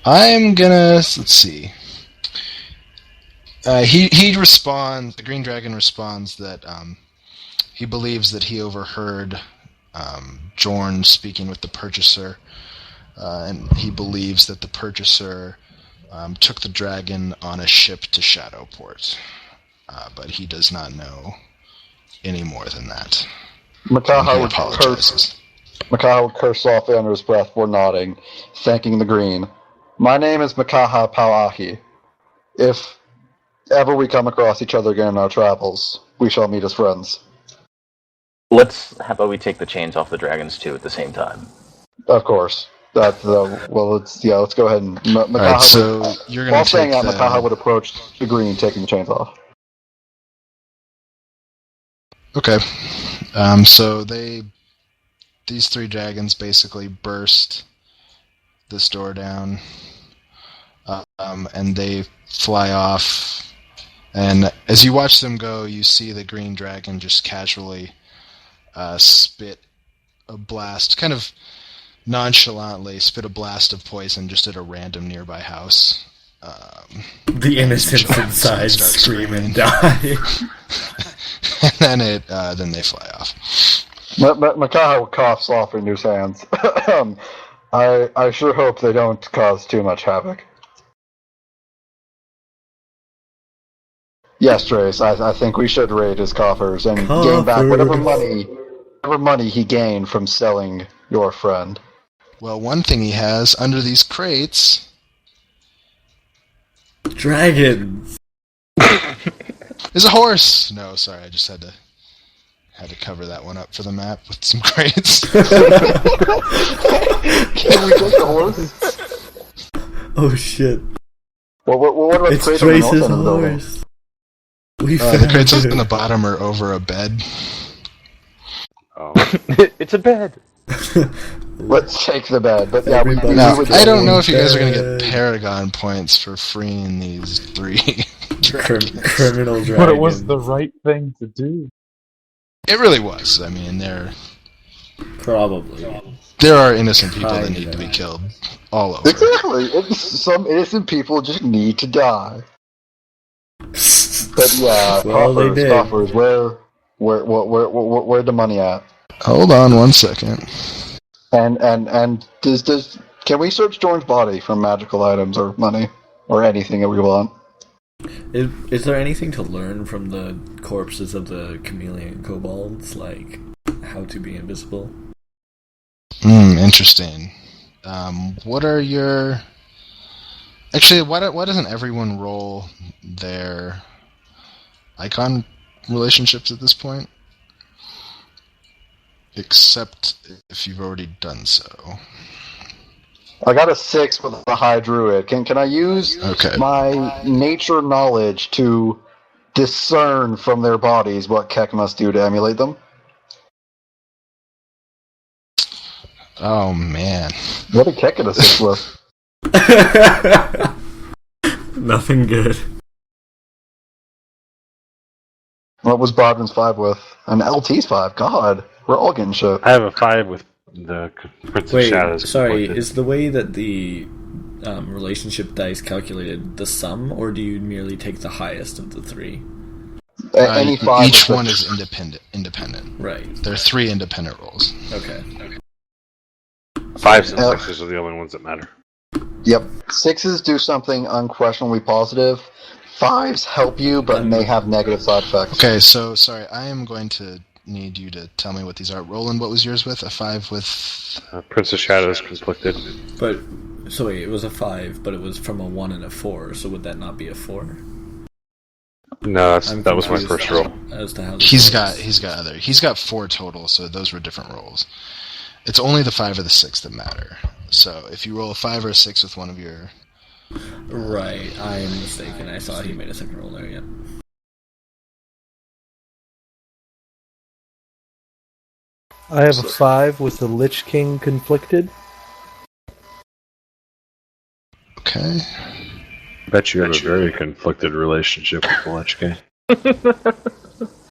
I'm gonna let's see. He responds. The Green Dragon responds that he believes that he overheard Jorn speaking with the purchaser, and he believes that the purchaser took the dragon on a ship to Shadowport, but he does not know any more than that. Makaha He apologizes. would curse softly under his breath before nodding, thanking the green. My name is Makaha Pauahi. If ever we come across each other again in our travels, we shall meet as friends. How about we take the chains off the dragons too at the same time? Of course. Let's go ahead and Makaha. Alright, so you're gonna while take saying that, the... Makaha would approach the green, taking the chains off. Okay. So these three dragons basically burst this door down, and they fly off. And as you watch them go, you see the green dragon just casually spit a blast, kind of nonchalantly spit a blast of poison just at a random nearby house. The innocents inside scream and die. And then they fly off. Makaha will cough softly into his hands. I sure hope they don't cause too much havoc. Yes, Trace, I think we should raid his coffers and gain back whatever money he gained from selling your friend. Well, one thing he has under these crates... Dragons! is a horse! No, sorry, I just had to cover that one up for the map with some crates. Can we take the horse? Oh shit. Well, what about It's the crate on the north Trace's end of the building? horse. We found The crates it. on the bottom are over a bed. Oh. It's a bed. Let's take the bed, but yeah, Everybody- Now, would I don't know if you guys are going to bed. get Paragon points for freeing these three dragons. Criminal dragons. But it was the right thing to do. It really was. I mean, there Probably. are innocent people that need to be killed all over. Exactly. Some innocent people just need to die. But yeah, Well, they did. coffers. Where the money at? Hold on one second. And does can we search Jorn's body for magical items or money or anything that we want? Is there anything to learn from the corpses of the chameleon kobolds, like how to be invisible? Interesting. What are your... Actually, why doesn't everyone roll their icon relationships at this point? Except if you've already done so. I got a 6 with a high druid. Can I use my nature knowledge to discern from their bodies what Keck must do to emulate them? Oh, man. What did Keck get a 6 with? Nothing good. What was Bodman's 5 with? And LT's 5. God, we're all getting shit. I have a 5 with the Prince of Shadows. Wait, sorry, conflicted. is the way that the relationship dice calculated the sum, or do you merely take the highest of the three? Any 5. Each one is independent. Right. There are 3 independent rolls. Okay. 5s and 6s are the only ones that matter. Yep. 6s do something unquestionably positive. 5s help you, but may have negative side effects. Okay, so, sorry, I am going to need you to tell me what these are. Roland, what was yours with? A 5 with... Prince of Shadows conflicted. But, so wait, it was a 5, but it was from a 1 and a 4, so would that not be a 4? No, that was my first roll. As to how He's got 4 total, so those were different rolls. It's only the 5 or the 6 that matter. So if you roll a 5 or a 6 with one of your... Right, I am mistaken. I saw he made a second roll there, yeah. I have a 5 with the Lich King conflicted. Okay. Bet you have a very conflicted relationship with Volechke.